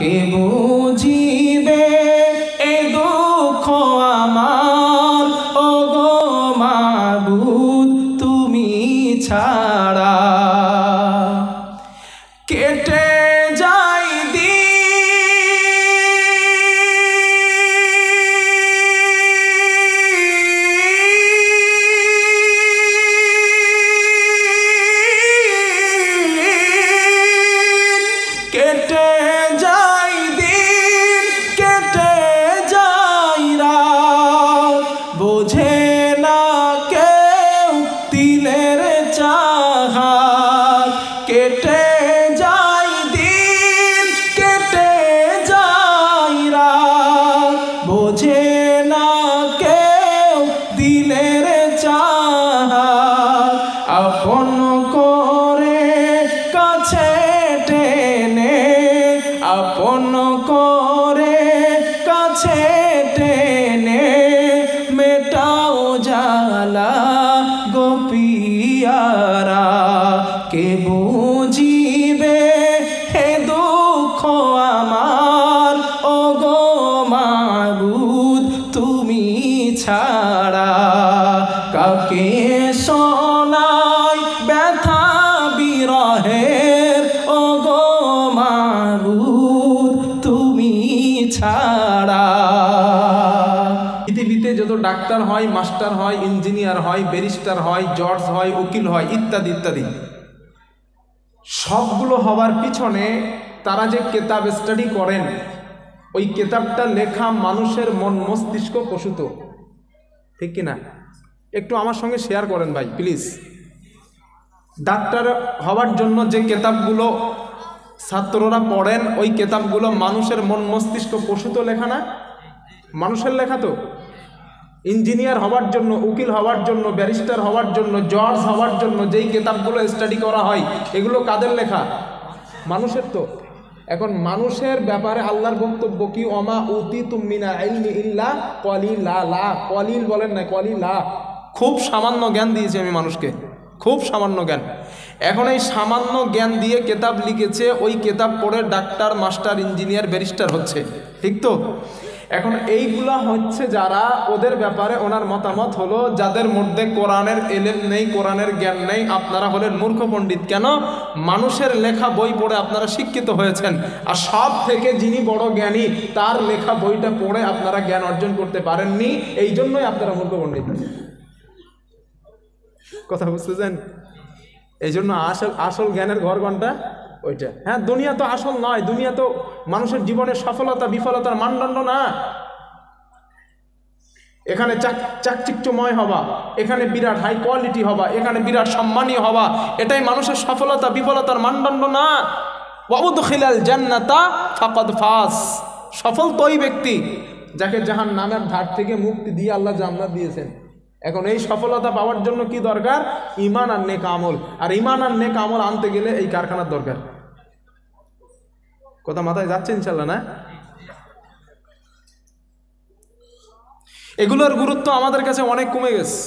কে বুঝিবে এ দুঃখ আমার, ওগো মাবুদ তুমি ছাড়া। কেটে যায় কেটে যায় দিন, কেটে যায় রাত, বোঝে না কেউ দিলের চাহাত। কেটে যায় দিন, কেটে যায় রাত, বোঝে না কেউ দিলের চাহাত। আপন করে কাছে টেনে, আপন করে কাছে টেনে, মেটাও জ্বালা গো পিয়ারা। কে বুঝিবে হে দুঃখ আমার, ওগো মাবুদ তুমি ছাড়া। কাকে শোনাই ব্যথা বিরহের, ওগো মাবুদ তুমি ছাড়া। পৃথিবীতে যত ডাক্তার হয়, মাস্টার হয়, ইঞ্জিনিয়ার হয়, ব্যারিস্টার হয়, জজ হয়, উকিল হয়, ইত্যাদি ইত্যাদি, সবগুলো হবার পিছনে তারা যে কেতাব স্টাডি করেন, ওই কেতাবটা লেখা মানুষের মন মস্তিষ্ক প্রসূত, ঠিক কিনা? একটু আমার সঙ্গে শেয়ার করেন ভাই প্লিজ। ডাক্তার হওয়ার জন্য যে কেতাবগুলো ছাত্ররা পড়েন, ওই কেতাবগুলো মানুষের মন মস্তিষ্ক প্রসূত লেখা না? মানুষের লেখা তো। ইঞ্জিনিয়ার হওয়ার জন্য, উকিল হওয়ার জন্য, ব্যারিস্টার হওয়ার জন্য, জজ হওয়ার জন্য যেই কেতাবগুলো স্টাডি করা হয়, এগুলো কাদের লেখা? মানুষের তো। এখন মানুষের ব্যাপারে আল্লাহর বক্তব্য কি? ওমা উতিতুম মিনাল ইলমি ইল্লা কলিলা। কলিল বলেন না, কলিলা। খুব সামান্য জ্ঞান দিয়েছি আমি মানুষকে, খুব সামান্য জ্ঞান। এখন এই সামান্য জ্ঞান দিয়ে কেতাব লিখেছে, ওই কেতাব পড়ে ডাক্তার, মাস্টার, ইঞ্জিনিয়ার, ব্যারিস্টার হচ্ছে, ঠিক তো? এখন এইগুলা হচ্ছে যারা, ওদের ব্যাপারে ওনার মতামত হলো যাদের মধ্যে কোরআনের এলেম নেই, কোরআনের জ্ঞান নেই, আপনারা হলেন মূর্খ পণ্ডিত। কেন? মানুষের লেখা বই পড়ে আপনারা শিক্ষিত হয়েছেন, আর সব থেকে যিনি বড় জ্ঞানী তার লেখা বইটা পড়ে আপনারা জ্ঞান অর্জন করতে পারেননি, এই জন্যই আপনারা মূর্খ পণ্ডিত। কথা বুঝতেছেন? এই জন্য আসল জ্ঞানের ঘর কোনটা? ওইটা। হ্যাঁ, দুনিয়া তো আসল নয়, দুনিয়া তো মানুষের জীবনের সফলতা বিফলতার মানদণ্ড না। এখানে চাকচিক্যময় হবা, এখানে বিরাট হাই কোয়ালিটি হবা, এখানে বিরাট সম্মানীয় হবা, এটাই মানুষের সফলতা বিফলতার মানদণ্ড না। ওয়াউদখিলাল জান্নাতা ফাকাদ ফাস। সফল তো ওই ব্যক্তি যাকে জাহান্নামের ধার থেকে মুক্তি দিয়ে আল্লাহ জান্নাত দিয়েছেন। এখন এই সফলতা পাওয়ার জন্য কি দরকার? ঈমান আর নেক আমল। আর ঈমান আর নেক আমল আনতে গেলে এই কারখানার দরকার। কথা মাথায় যাচ্ছে ইনশাল্লাহ না? এগুলোর গুরুত্ব আমাদের কাছে অনেক কমে গেছে।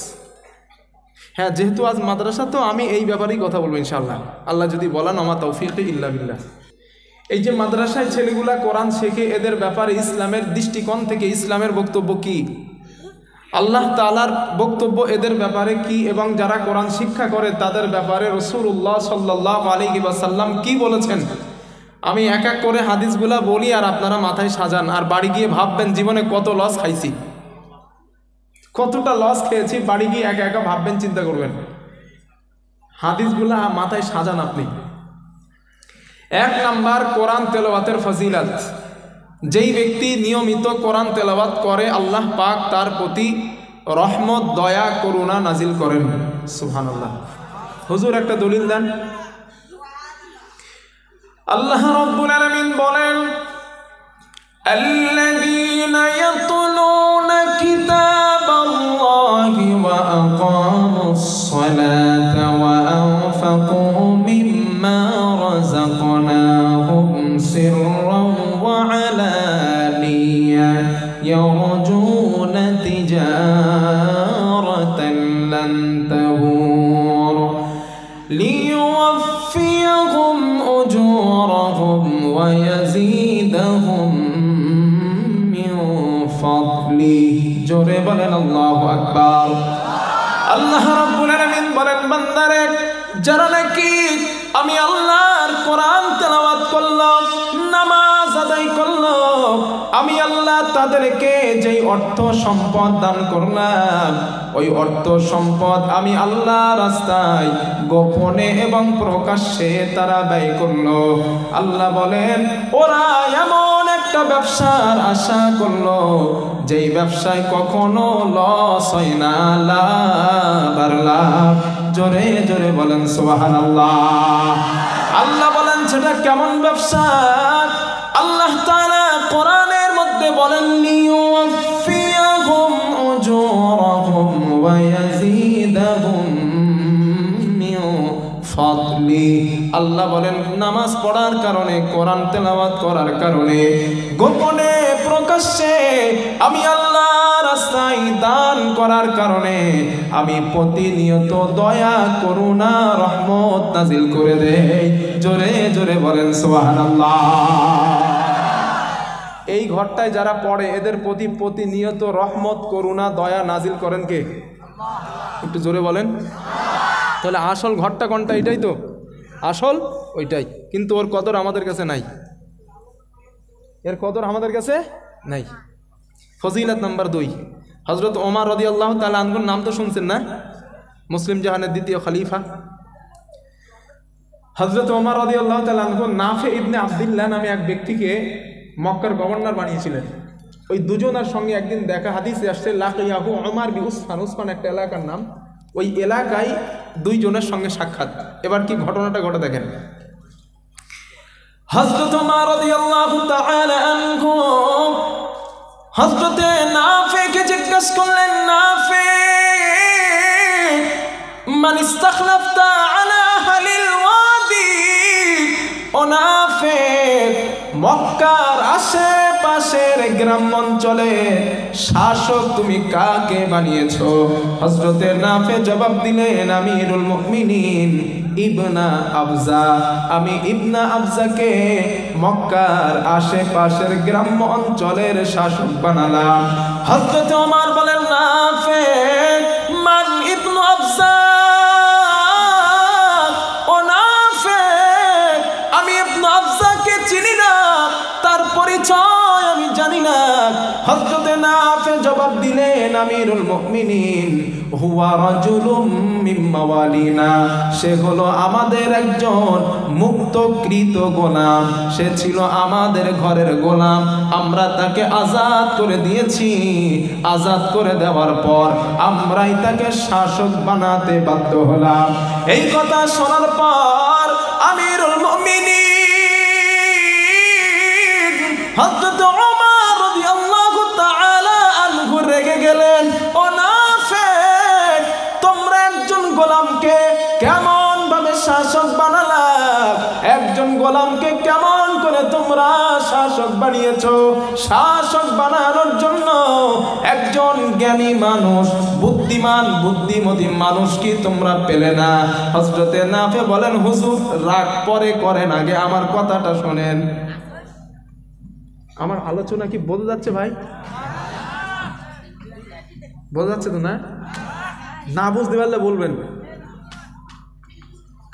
হ্যাঁ, যেহেতু আজ মাদ্রাসা, তো আমি এই ব্যাপারেই কথা বলবো ইনশাল্লাহ, আল্লাহ যদি বলেন। আমা তৌফিক ইল্লা বিল্লাহ। এই যে মাদ্রাসায় ছেলেগুলা কোরআন শেখে, এদের ব্যাপারে ইসলামের দৃষ্টিকোণ থেকে ইসলামের বক্তব্য কি, আল্লাহ তাআলার বক্তব্য এদের ব্যাপারে কি, এবং যারা কোরআন শিক্ষা করে তাদের ব্যাপারে রাসূলুল্লাহ সাল্লাল্লাহু আলাইহি ওয়াসাল্লাম কি বলেছেন, আমি এক এক করে হাদিসগুলা বলি আর আপনারা মাথায় সাজান, আর বাড়ি গিয়ে ভাববেন জীবনে কত লস খাইছি, কতটা লস খেয়েছি, বাড়ি গিয়ে একা একা ভাববেন, চিন্তা করবেন। হাদিসগুলা মাথায় সাজান আপনি। 1 নাম্বার, কোরআন তেলাওয়াতের ফজিলত। যেই ব্যক্তি নিয়মিত কোরআন তেলাওয়াত করে, আল্লাহ পাক তার প্রতি রহমত, দয়া, করুণা নাজিল করেন। সুবহানাল্লাহ। হুজুর একটা দলিল দেন। আল্লাহ রাব্বুল আলামিন বলেন, আল্লাযীনা ইয়াতলুনা কিতাবাল্লাহি ওয়া আকামুস সালাতা ওয়া আনফাকু মিম্মা রাযাকনাহুম সিররান ওয়া আলানিয়া ইয়ারজুনা তিজারাতান লান তাবুর লিইউফিয়াহুম উজুরাহুম ওয়া ইয়াজিদ يزيدهم من فضله জোরে বলেন আল্লাহু আকবার। আল্লাহ রাব্বুল আলামিন বলেন বান্দারে যারা নাকি আমি আল্লাহর কোরআন তেলাওয়াত করলো, নামাজ আদায় করলো, আমি আল্লাহ তাদেরকে যেই অর্থ সম্পদ দান করলাম ওই অর্থ সম্পদ আমি আল্লাহ রাস্তায় গোপনে এবং প্রকাশ্যে তারা ব্যয় করলো। আল্লাহ বলেন ওরা এমন একটা ব্যবসার আশা করলো যেই ব্যবসায় কখনো লস হয় না, লাভ আর লাভ। জোরে জোরে বলেন সুবহানাল্লাহ। আল্লাহ বলেন সেটা কেমন ব্যবসা? আল্লাহ তাআলা কোরআনের মধ্যে বলেন লিইউফিয়াহুম উজুরাহুম ওয়া ইয়াজিদাহুম মিন ফাদলি। আল্লাহ বলেন নামাজ পড়ার কারণে, কোরআন তেলাওয়াত করার কারণে, গোপনে প্রকাশ্যে আমি আল্লাহ রাস্তায় দান করার কারণে আমি প্রতিনিয়ত দয়া করুণা রহমত নাজিল করে দেই। জোরে জোরে বলেন সুবহানাল্লাহ। এই ঘরটায় যারা পড়ে এদের প্রতি প্রতিনিয়ত রহমত করুণা দয়া নাজিল করেন কে? একটু জোরে বলেন। তাহলে আসল ঘরটা কোনটা? এটাই তো আসল, ওইটাই। কিন্তু ওর কদর আমাদের কাছে নাই, এর কদর আমাদের কাছে নাই। ফজিলত নাম্বার 2, হযরত ওমর রাদিয়াল্লাহু তাআলা আনহুর নাম তো শুনছেন না? মুসলিম জাহানের দ্বিতীয় খলিফা হযরত ওমর রাদিয়াল্লাহু তাআলা আনহু নাফে ইবনে আব্দুল্লাহ নামে এক ব্যক্তিকে মক্কার গভর্নর বানিয়েছিলেন। ওই দুজনের সঙ্গে একদিন দেখা, হাদিসে আসছে লাকিয়াহু ওমর বি উসফান। উসফান একটা এলাকার নাম। ওই এলাকায় দুইজনের সঙ্গে সাক্ষাৎ। এবার কি ঘটনাটা ঘটে দেখেন। হযরত ওমর রাদিয়াল্লাহু তাআলা আনহু হযরতে নাফেকে জিজ্ঞেস করলেন, নাফে মান ইস্তাখলাফতা আলা আহলিল ওয়াদি। ও নাফে, মক্কার আশেপাশের গ্রাম অঞ্চলে শাসক তুমি কাকে বানিয়েছো? হযরতে নাফে জবাব দিলেন, আমিরুল মুমিনিন ইবনা আবজা। আমি ইবনা আবজাকে মক্কার আশেপাশের গ্রাম্য অঞ্চলের শাসক বানালাম। হযরত ওমর বলেন, নাফে মান ইবনু আবজা? ও নাফে, আমি ইবনু আবজাকে চিনি না, তার পরিচয় আমি জানি না। হযরতে নাফে জবাব দিলেন, আমিরুল মুমিনিন হুয়া রাজুলুম মিন মাওয়ালিনা। সে হলো আমাদের একজন মুক্তকৃত গোলাম। সে ছিল আমাদের ঘরের গোলাম, আমরা তাকে আজাদ করে দিয়েছি। আজাদ করে দেওয়ার পর আমরাই তাকে শাসক বানাতে বাধ্য হলাম। এই কথা শোনার পর আমিরুল মুমিনিন হযরত ওমর রাদিয়াল্লাহু তাআলা আনহু রেগে গেলেন। ও নাফে, তোমরা একজন গোলামকে কেমন ভাবে শাসক বানালা? একজন গোলামকে কেমন করে তোমরা শাসক বানিয়েছো? শাসক বানানোর জন্য একজন জ্ঞানী মানুষ, বুদ্ধিমান বুদ্ধিমতী মানুষ কি তোমরা পেলে না? হযরতে নাফে বলেন, হুজুর রাগ পরে করেন, আগে আমার কথাটা শোনেন। আমার আলোচনা কি বোঝা যাচ্ছে ভাই? বোঝা যাচ্ছে তো না? না বুঝতে পারলে বলবেন,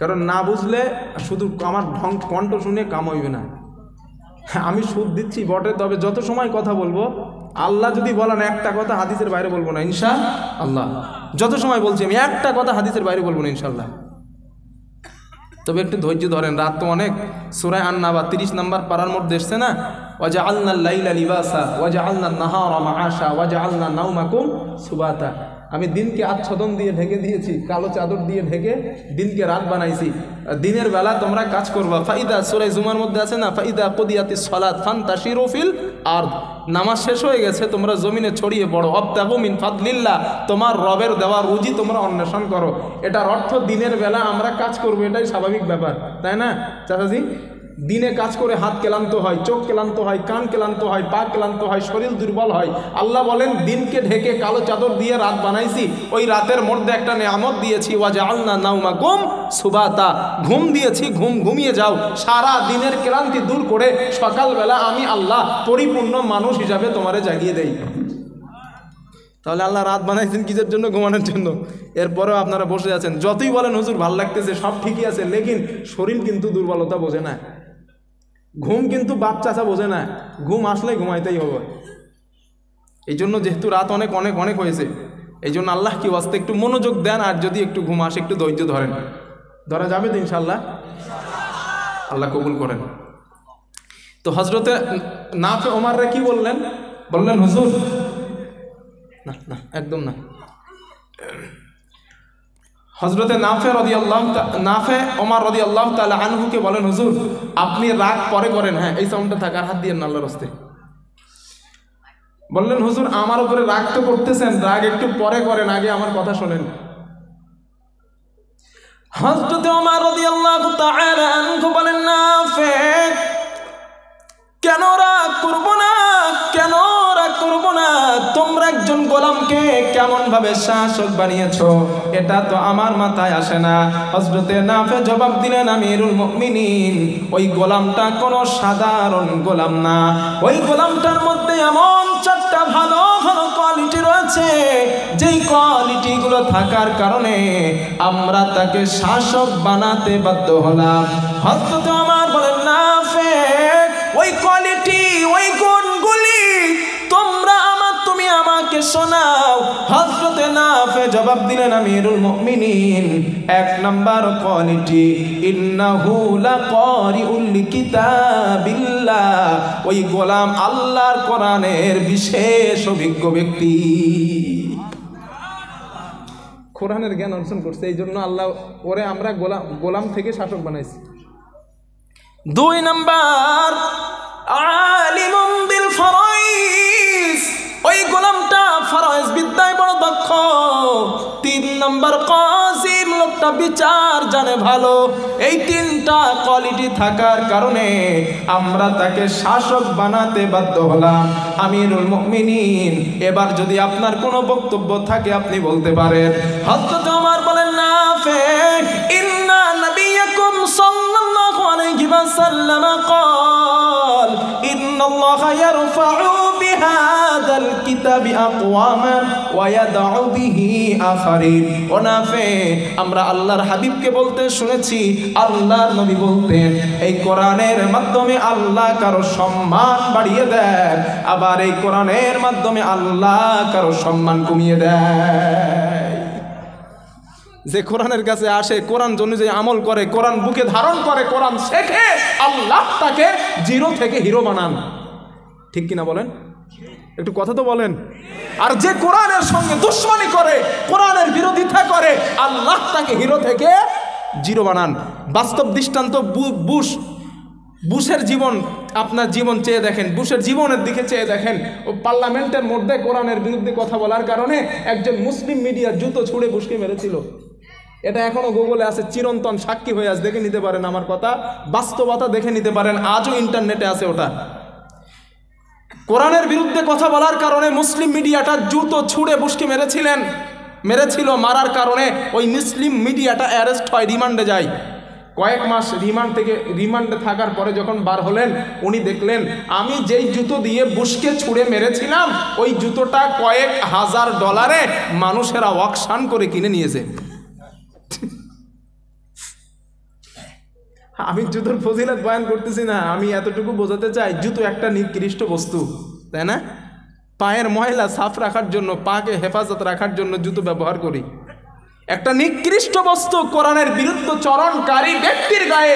কারণ না বুঝলে শুধু আমার কণ্ঠ শুনে কাম হইবে না। আমি সুদ দিচ্ছি বটে, তবে যত সময় কথা বলবো আল্লাহ যদি বলেন একটা কথা হাদিসের বাইরে বলবো না ইনশাআল্লাহ। যত সময় বলছি আমি একটা কথা হাদিসের বাইরে বলবো না ইনশাআল্লাহ। তবে একটু ধৈর্য ধরেন, রাত তো অনেক। সূরা আন-নাবা 30 নম্বর পারার মধ্যে এসছে না, ওয়াজআলনাল লাইলা লিবাসা ওয়াজআলনান নাহারা মাআশা ওয়াজআলনা নাওমাকুম সুবাতা। আমি দিনকে আচ্ছাদন দিয়ে ঢেকে দিয়েছি, কালো চাদর দিয়ে ঢেকে দিনকে রাত বানাইছি। দিনের বেলা তোমরা কাজ করবা। ফাইদা, সূরা জুমার মধ্যে আছে না, ফাইদা কুদিয়াতিস সালাত ফান্তাশিরু ফিল আরদ। নামাজ শেষ হয়ে গেছে, তোমরা জমিনে ছড়িয়ে পড়ো। আবতাগু মিন ফাদলিল্লাহ, তোমার রবের দেওয়া রুজি তোমরা অন্বেষণ করো। এটার অর্থ দিনের বেলা আমরা কাজ করবো, এটাই স্বাভাবিক ব্যাপার, তাই না চাচাজি? দিনে কাজ করে হাত ক্লান্ত হয়, চোখ ক্লান্ত হয়, কান ক্লান্ত হয়, পা ক্লান্ত হয়, শরীর দুর্বল হয়। আল্লাহ বলেন দিনকে ঢেকে কালো চাদর দিয়ে রাত বানাইছি, ওই রাতের মধ্যে একটা নেয়ামত দিয়েছি, ওয়াজআলনা নাওমাকুম সুবাতা, ঘুম দিয়েছি, ঘুমিয়ে যাও, সারা দিনের ক্লান্তি দূর করে সকালবেলা আমি আল্লাহ পরিপূর্ণ মানুষ হিসাবে তোমারে জাগিয়ে দেই। তাহলে আল্লাহ রাত বানাইছেন কিসের জন্য? ঘুমানোর জন্য। এরপরেও আপনারা বসে আছেন, যতই বলেন হুজুর ভাল লাগতেছে, সব ঠিকই আছে, লেকিন শরীর কিন্তু দুর্বলতা বোঝে না, ঘুম কিন্তু বাপ চাচা বোঝে না, ঘুম আসলে ঘুমাইতেই হবে। এই জন্য যেহেতু রাত অনেক অনেক অনেক হয়েছে, এই জন্য আল্লাহ কি ওয়াস্তে একটু মনোযোগ দেন, আর যদি একটু ঘুম আসে একটু ধৈর্য ধরেন, ধরা যাবে তো ইনশাআল্লাহ, আল্লাহ কবুল করেন। তো হজরতে নাফে ওমররে কি বললেন? বললেন হুজুর, না না একদম না, হজরতে নাফে ওমর রাদিয়াল্লাহু তাআলা আনহুকে বলেন হুজুর আপনি রাগ পরে করেন, হ্যাঁ এই সাউন্ডটা থাকার হাত দিয়ে আল্লাহর রাস্তে। বললেন হুজুর আমার উপরে রাগ তো করতেছেন, রাগ একটু পরে করেন, আগে আমার কথা শোনেন। হযরত ওমর রাদিয়াল্লাহু তাআলা আনহু বলেন নাফে কেন রাগ করব না, কেন রাগ করব না, তোমরা একজন গোলামকে কেমন ভাবে শাসক বানিয়েছো এটা তো আমার মাথায় আসে না। হযরতে নাফে জবাব দিলেন আমিরুল মুমিনিন ওই গোলামটা কোনো সাধারণ গোলাম না, ওই গোলামটার মধ্যে এমন চারটা ভালো ভালো কোয়ালিটি রয়েছে, যেই কোয়ালিটিগুলো থাকার কারণে আমরা তাকে শাসক বানাতে বাধ্য হলাম। হযরত ওমর বলেন নাফে ওই কোয়ালিটি, ওই গুণগুলি তুমি আমাকে শোনাও। হযরতে নাফে জবাব দিলেন আমিরুল মুমিনিন এক নাম্বার কোয়ালিটি ইন্নাহু লাকারিউল লিকিতাবিল্লাহ, ওই গোলাম আল্লাহর কোরআনের বিশেষ অভিজ্ঞ ব্যক্তি, কোরআনের জ্ঞান অর্জন করছে, এই জন্য আল্লাহ ওরে আমরা গোলাম থেকে শাসক বানাইছি। দুই নাম্বার আলিমুম বিল ফরাইজ, ওই গোলামটা ফরাইজ বিদ্যায় বড় দক্ষ। তিন নাম্বার কাসিম, লোকটা বিচার জানে ভালো। এই তিনটা কোয়ালিটি থাকার কারণে আমরা তাকে শাসক বানাতে বাধ্য হলাম। আমিরুল মুমিনিন এবার যদি আপনার কোনো বক্তব্য থাকে আপনি বলতে পারেন। হযরত ওমর বলেন নাফে ইন্না নবিয়াকুম সাল্লাল্লাহু আলাইহি ওয়াসাল্লাম قال ان الله يرفع بهذا الكتاب اقواما ويدع به اخرين। ও নাফে আমরা আল্লাহর হাবিবকে বলতে শুনেছি, আল্লাহর নবী বলতেন এই কোরআনের মাধ্যমে আল্লাহ কারো সম্মান বাড়িয়ে দেন, আবার এই কোরআনের মাধ্যমে আল্লাহ কারো সম্মান কমিয়ে দেয়। যে কোরআনের কাছে আসে, কোরআন অনুযায়ী আমল করে, কোরআন বুকে ধারণ করে, কোরআন শেখে, আল্লাহ তাকে জিরো থেকে হিরো বানান। ঠিক কিনা বলেন? একটু কথা তো বলেন। আর যে কোরআনের সঙ্গে দুশমনি করে, কোরআনের বিরোধিতা করে, আল্লাহ তাকে হিরো থেকে জিরো বানান। বাস্তব দৃষ্টান্ত বুশের জীবন, আপনার জীবন চেয়ে দেখেন, বুশের জীবনের দিকে চেয়ে দেখেন। ও পার্লামেন্টের মধ্যে কোরআনের বিরুদ্ধে কথা বলার কারণে একজন মুসলিম মিডিয়া জুতো ছুঁড়ে বুশকে মেরেছিল। এটা এখনো গুগলে আছে, চিরন্তন সাক্ষী হয়ে আছে, দেখে নিতে পারেন আমার কথা, বাস্তবতা দেখে নিতে পারেন, আজও ইন্টারনেটে আছে ওটা। কোরআনের বিরুদ্ধে কথা বলার কারণে মুসলিম মিডিয়াটা জুতো ছুঁড়ে বুশকে মেরেছিল। মারার কারণে ওই মুসলিম মিডিয়াটা অ্যারেস্ট হয়, রিমান্ডে যায়। কয়েক মাস রিমান্ডে থাকার পরে যখন বার হলেন, উনি দেখলেন আমি যেই জুতো দিয়ে বুশকে ছুঁড়ে মেরেছিলাম ওই জুতোটা কয়েক হাজার ডলারে মানুষেরা অকশন করে কিনে নিয়েছে। আমি জুতোর ফজিলত বয়ান করতেছি না, আমি এতটুকু বোঝাতে চাই জুতো একটা নিকৃষ্ট বস্তু, তাই না? পায়ের ময়লা সাফ রাখার জন্য, পাকে হেফাজত রাখার জন্য জুতো ব্যবহার করি। একটা নিকৃষ্ট বস্তু কোরআনের বিরুদ্ধে চরণকারী ব্যক্তির গায়ে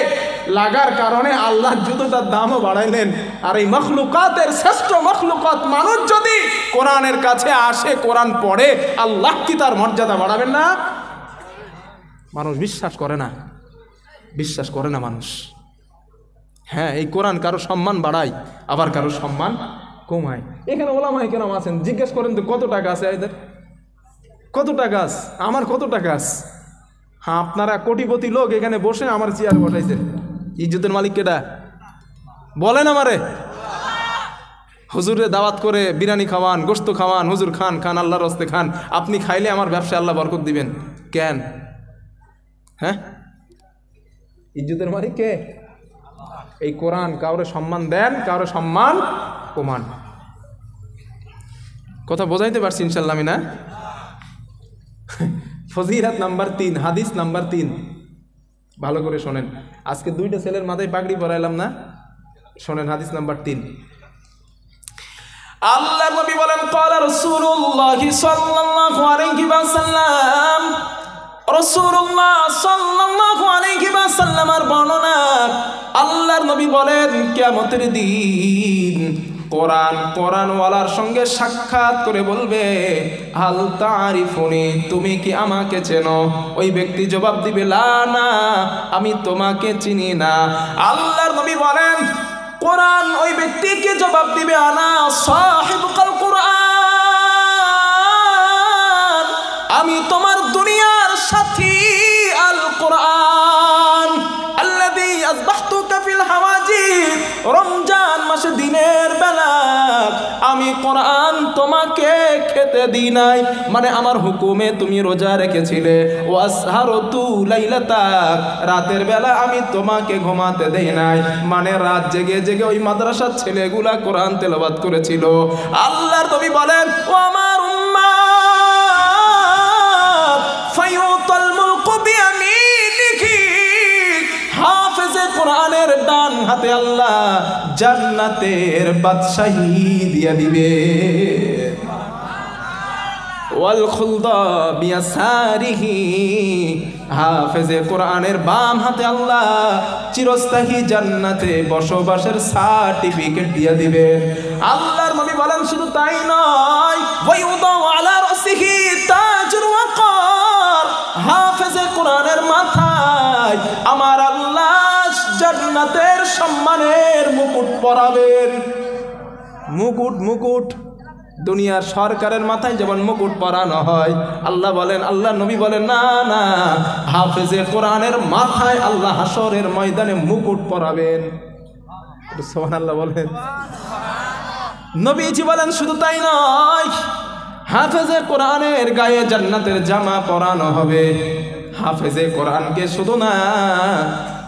লাগার কারণে আল্লাহ জুতোটার দামও বাড়াইলেন। আর এই মখলুকাতের শ্রেষ্ঠ মখলুকাত মানুষ যদি কোরআনের কাছে আসে, কোরআন পড়ে, আল্লাহ কি তার মর্যাদা বাড়াবেন না? মানুষ বিশ্বাস করে না মানুষ। হ্যাঁ, এই কোরআন কারো সম্মান বাড়ায়, আবার কারো সম্মান কমায়। এখানে ওলামায়ে কেরাম আছেন, জিজ্ঞেস করেন তো কত টাকা আছে এদের? কত টাকা আছে? আমার কত টাকা আছে? হ্যাঁ, আপনারা কোটিপতি লোক এখানে বসে আমার চেয়ার বসাইছেন। ইজ্জতের মালিক কেডা? বলেন আমারে। হুজুরে দাওয়াত করে বিরিয়ানি খাওয়ান, গোশত খাওয়ান, হুজুর খান খান, আল্লাহর রাস্তে খান, আপনি খাইলে আমার ব্যবসায় আল্লাহ বরকত দিবেন কেন? হ্যাঁ, ইজ্জতের মালিক কে? এই কোরআন। কাউরে সম্মান দেন, কাউরে সম্মান কমান। কথা বোঝাইতে পারছি ইনশাল্লাহ আমি, না? ফজিলাত নাম্বার 3, হাদিস নাম্বার 3, ভালো করে শোনেন। আজকে 2টা ছেলের মাথায় পাগড়ি পরাইলাম না, শোনেন হাদিস নাম্বার 3। আল্লাহ নবী বলেন, ক্বালা রাসূলুল্লাহ সাল্লাল্লাহু আলাইহি ওয়াসাল্লাম, রাসূলুল্লাহ সাল্লাল্লাহু আলাইহি ওয়াসাল্লামের বর্ণনা, আল্লাহর নবী বলেন, কিয়ামতের দিন কোরআনওয়ালার সঙ্গে সাক্ষাৎ করে বলবে, হাল তারিফুনি, তুমি কি আমাকে চেনো? ওই ব্যক্তি জবাব দিবে, লা, না, আমি তোমাকে চিনি না। আল্লাহর নবী বলেন, কোরআন ওই ব্যক্তিকে জবাব দিবে, আনা সাহিবুল কোরআন, আমি তোমার দুনিয়ার সাথী আল কোরআন, আল্লাযী আসবাহতুকা ফিল হাওয়াজির, রমজান মাসে দিনের বেলা আমি কোরআন তোমাকে খেতে দিই নাই, মানে আমার হুকুমে তুমি রোজা রেখেছিলে। ওয়াসহারতু লাইলাতাক, রাতের বেলা আমি তোমাকে ঘুমাতে দেই নাই, মানে রাত জেগে জেগে ওই মাদ্রাসার ছেলেগুলা কোরআন তেলাওয়াত করেছিল। আল্লাহর নবী বলেন, ও আমার উম্মাত, ফায়ুতাল মুলকু বিয়ামিনিহি, হাফেজে কোরআনের ডান হাতে আল্লাহ জান্নাতের বাদশাহী দিয়ে দিবে। ওয়াল খুলদা বিয়াসারিহি, হাফেজে কোরআনের বাম হাতে আল্লাহ চিরস্থায়ী জান্নাতে বসবাসের সার্টিফিকেট দিয়ে দিবে। আল্লাহর নবী বলেন, শুধু তাই নয়, ওয়ায়ুদা আলা রাসিহি তাজুল ওয়াকার, হাফেজে কোরআনের মাথায় আমার আল্লাহ জান্নাতের সম্মানের মুকুট পরাবেন। মুকুট দুনিয়ার সরকারের মাথায় যেমন মুকুট পরানো হয়, আল্লাহ বলেন, আল্লাহ নবী বলেন, না না, হাফেজে কোরআনের মাথায় আল্লাহ হাসরের ময়দানে মুকুট পরাবেন। সুবহানাল্লাহ বলেন। নবীজি বলেন, শুধু তাই নয়, হাফেজে কোরআনের গায়ে জান্নাতের জামা পরানো হবে। হাফেজে কোরআনকে শুধু না,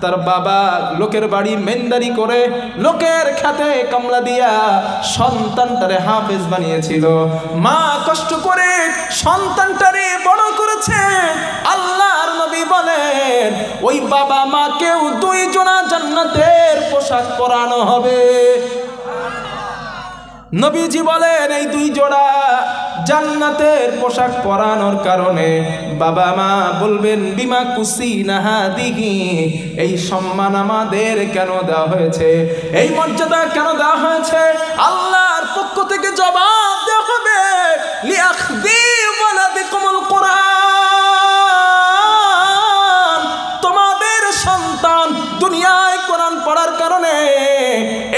তার বাবা লোকের বাড়ি মেন্দারি করে লোকের খেতে কামলা দিয়া সন্তানটারে হাফেজ বানিয়েছিল, মা কষ্ট করে সন্তানটারে বড় করেছে। আল্লাহর নবী বলেন, ওই বাবা মাকেও 2 জোড়া জান্নাতের পোশাক পরানো হবে। নবীজি বলেন, এই 2 জোড়া জান্নাতের পোশাক পরানোর কারণে বাবা মা বলবেন, বিমা কুসিনা হাদিহি, এই সম্মান আমাদের কেন দেওয়া হয়েছে, এই মর্যাদা কেন দেওয়া হয়েছে? আল্লাহর পক্ষ থেকে জবাব দেওয়া হবে, লিআখদি ওয়ালাদিকুমুল কোরআন, তোমাদের সন্তান দুনিয়ায় কোরআন পড়ার কারণে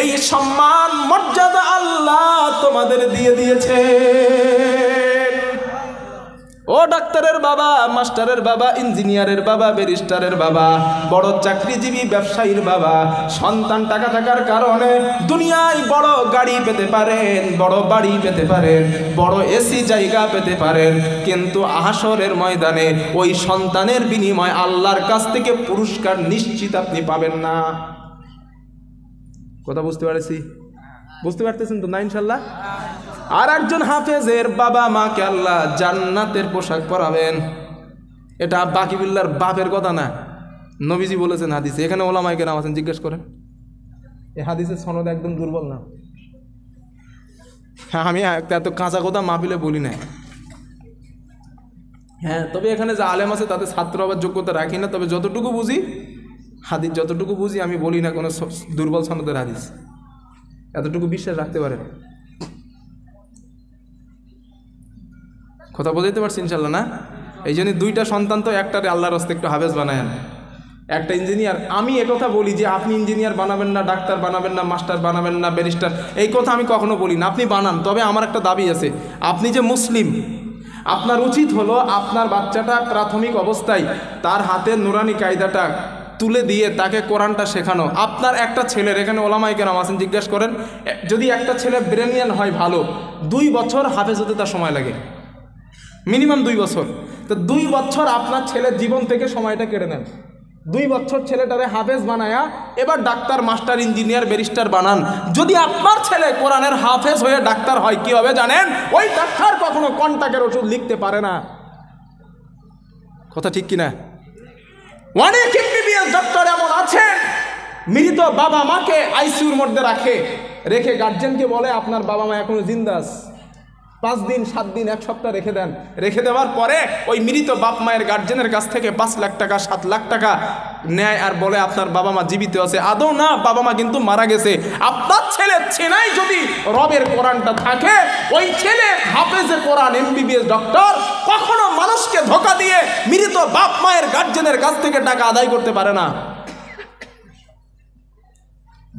এই সম্মান মর্যাদা আল্লাহ তোমাদের দিয়ে দিয়েছে। ও ডাক্তারের বাবা, মাস্টারের বাবা, ইঞ্জিনিয়ারের বাবা, ব্যারিস্টারের বাবা, বড় চাকরিজীবী ব্যবসায়ীর বাবা, সন্তান টাকা থাকার কারণে দুনিয়ায় বড় গাড়ি পেতে পারেন, বড় বাড়ি পেতে পারেন, বড় এসি জায়গা পেতে পারেন, কিন্তু হাসরের ময়দানে ওই সন্তানের বিনিময় আল্লাহর কাছ থেকে পুরস্কার নিশ্চিত আপনি পাবেন না। কথা বুঝতে পারছি? বুঝতে পারতেছেন তো না ইনশাল্লাহ? আর একজন হাফেজের বাবা মাকে আল্লাহ জান্নাতের পোশাক পরাবেন। এটা বাকি বিল্লার বাপের কথা না, নবীজি বলেছেন হাদিসে। এখানে ওলামায়ে কেরাম আছেন, জিজ্ঞেস করেন। এই হাদিসের সনদ একদম দুর্বল না। আমি এত কাঁচা কথা মাহফিলে বলি না। হ্যাঁ, তবে এখানে যে আলেম আছে তাদের ছাত্র হবার যোগ্যতা রাখি না, তবে যতটুকু বুঝি হাদিস, যতটুকু বুঝি আমি বলি না কোনো দুর্বল সনদের হাদিস, এতটুকু বিশ্বাস রাখতে পারেন। কথা বোঝাইতে পারছি ইনশাল্লাহ না? এই জন্য 2টা সন্তান তো একটারে আল্লাহর রাস্তায় একটু হাফেজ বানায়েন, একটা ইঞ্জিনিয়ার। আমি একথা বলি যে আপনি ইঞ্জিনিয়ার বানাবেন না, ডাক্তার বানাবেন না, মাস্টার বানাবেন না, ব্যারিস্টার, এই কথা আমি কখনো বলি না। আপনি বানান, তবে আমার একটা দাবি আছে, আপনি যে মুসলিম, আপনার উচিত হলো আপনার বাচ্চাটা প্রাথমিক অবস্থায় তার হাতের নুরানি কায়দাটা তুলে দিয়ে তাকে কোরআনটা শেখানো। আপনার একটা ছেলের, এখানে ওলামায়ে কেরাম আছেন, জিজ্ঞাসা করেন, যদি একটা ছেলে ব্রেনিয়ান হয় ভালো, 2 বছর হাফেজ হতে তার সময় লাগে, মিনিমাম 2 বছর। তো 2 বছর আপনার ছেলের জীবন থেকে সময়টা কেড়ে নেন। 2 বছর ছেলেটারে হাফেজ বানায়া এবার ডাক্তার, মাস্টার, ইঞ্জিনিয়ার, ব্যারিস্টার বানান। যদি আপনার ছেলে কোরআনের হাফেজ হয়ে ডাক্তার হয়, কি হবে জানেন? ওই ডাক্তার কখনো কন্টাকের ওষুধ লিখতে পারে না। কথা ঠিক কিনা? অনেক এমবিবিএস ডক্টর এমন আছেন, মৃত বাবা মাকে আইসিইউর মধ্যে রেখে গার্জেনকে বলে আপনার বাবা মা এখনো জিন্দা আছে, 5 দিন 7 দিন 1 সপ্তাহ রেখে দেন। রেখে দেওয়ার পরে ওই মৃত বাপ মায়ের গার্জেনের কাছ থেকে 5 লাখ টাকা 7 লাখ টাকা নেয় আর বলে আপনার বাবা মা জীবিত আছে। আদৌ না, বাবা মা কিন্তু মারা গেছে। আপনার ছেলে চেনাই যদি রবের কোরআনটা থাকে, ওই ছেলে হাফেজে কোরআন, এমবিবিএস ডক্টর কখনো মানুষকে ধোঁকা দিয়ে মৃত বাপ মায়ের গার্জেনের কাছ থেকে টাকা আদায় করতে পারে না।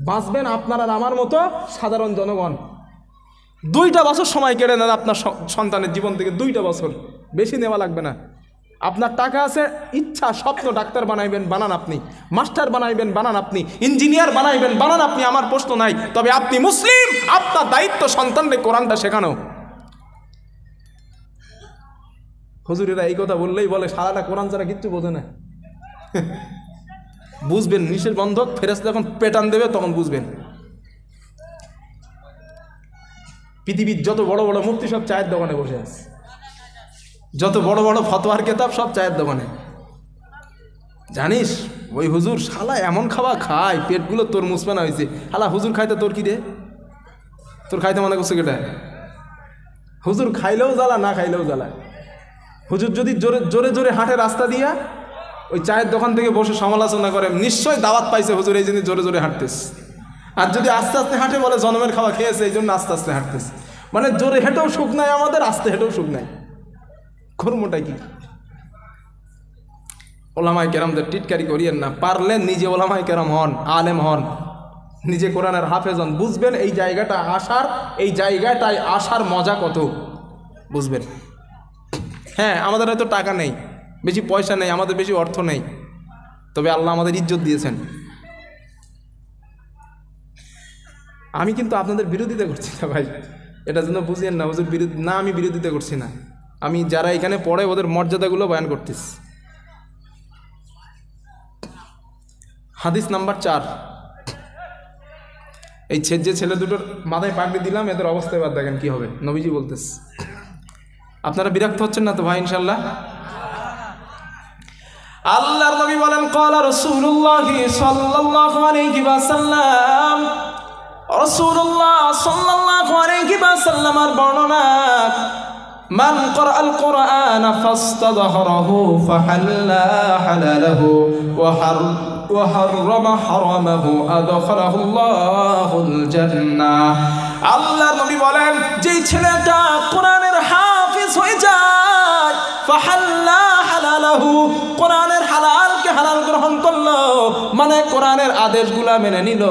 বাঁচবেন আপনার আর আমার মতো সাধারণ জনগণ। 2টা বছর সময় কেড়ে নেন আপনার সন্তানের জীবন থেকে, 2টা বছর, বেশি নেওয়া লাগবে না। আপনার টাকা আছে, ইচ্ছা স্বপ্ন ডাক্তার বানাইবেন, বানান আপনি, মাস্টার বানাইবেন, বানান আপনি, ইঞ্জিনিয়ার বানাইবেন, বানান আপনি, আমার প্রশ্ন নাই। তবে আপনি মুসলিম, আপনার দায়িত্ব সন্তানকে কোরআনটা শেখানো। হুজুরেরা এই কথা বললেই বলে সারাটা কোরআন ছাড়া কিচ্ছু বোঝে না। বুঝবেন নিষেধ বন্ধক, ফেরেশতা যখন পেটান দেবে তখন বুঝবেন। পৃথিবীর যত বড় বড় মুফতি সব চায়ের দোকানে বসে আছে, যত বড় বড় ফতোয়ার কেতাব সব চায়ের দোকানে। জানিস ওই হুজুর শালা এমন খাওয়া খায়, পেটগুলো তোর মুসমানা হয়েছে। শালা হুজুর খাইতে তোর কি রে? তোর খাইতে মনে করছে কেটা? হুজুর খাইলেও জ্বালা, না খাইলেও জ্বালা। হুজুর যদি জোরে জোরে জোরে হাঁটে রাস্তা দিয়া, ওই চায়ের দোকান থেকে বসে সমালোচনা করে, নিশ্চয় দাওয়াত পাইছে হুজুর, এই জন্য জোরে জোরে হাঁটতেছে। আর যদি আস্তে আস্তে হাঁটে, বলে জন্মের খাওয়া খেয়েছে, এই জন্য আস্তে আস্তে হাঁটতেছে। মানে জোরে হেঁটেও সুখ নাই আমাদের, আস্তে হেঁটেও সুখ নাই। কর্মটা কি? ওলামায়ে কেরামদের টিটকারি করিয়েন না। পারলেন নিজে ওলামায়ে কেরাম হন, আলেম হন, নিজে কোরআনের হাফেজ হন, বুঝবেন এই জায়গাটায় আসার মজা কত, বুঝবেন। হ্যাঁ, আমাদের হয়তো টাকা নেই, বেশি পয়সা নেই, আমাদের বেশি অর্থ নেই, তবে আল্লাহ আমাদের ইজ্জত দিয়েছেন। আমি কিন্তু আপনাদের বিরোধিতা করছি না ভাই, এটা যেন বুঝেন না হুজুর বিরোধী না, আমি বিরোধিতা করছি না। আমি যারা এখানে পড়ে ওদের মর্যাদাগুলো বয়ান করতেছি। হাদিস নাম্বার 4। এই যে ছেলে দুটোর মাথায় পাগড়ি দিলাম, এদের অবস্থা এবার দেখেন কি হবে। নবীজি বলতেছে, আপনারা বিরক্ত হচ্ছেন না তো ভাই? ইনশাল্লাহ। আল্লাহর নবী বলেন, ক্বালা রাসূলুল্লাহ সাল্লাল্লাহু আলাইহি ওয়াসাল্লাম, রাসূলুল্লাহ সাল্লাল্লাহু আলাইহি ওয়াসাল্লামের বর্ণনা, মান ক্বারাআল কুরআন ফাস্তাযহারাহু ফাহাল্লা হালালাহু ওয়া হাররামা হারামাহু আদখালাহুল্লাহুল জান্নাহ। আল্লাহর নবী বলেন, যেই ছেলেটা কোরআনের হাফেজ হয়ে যায়, ফাহাল্লা হালালাহু, কোরআনের হালালকে হালাল গ্রহণ করলো, মানে কোরআনের আদেশগুলা মেনে নিল,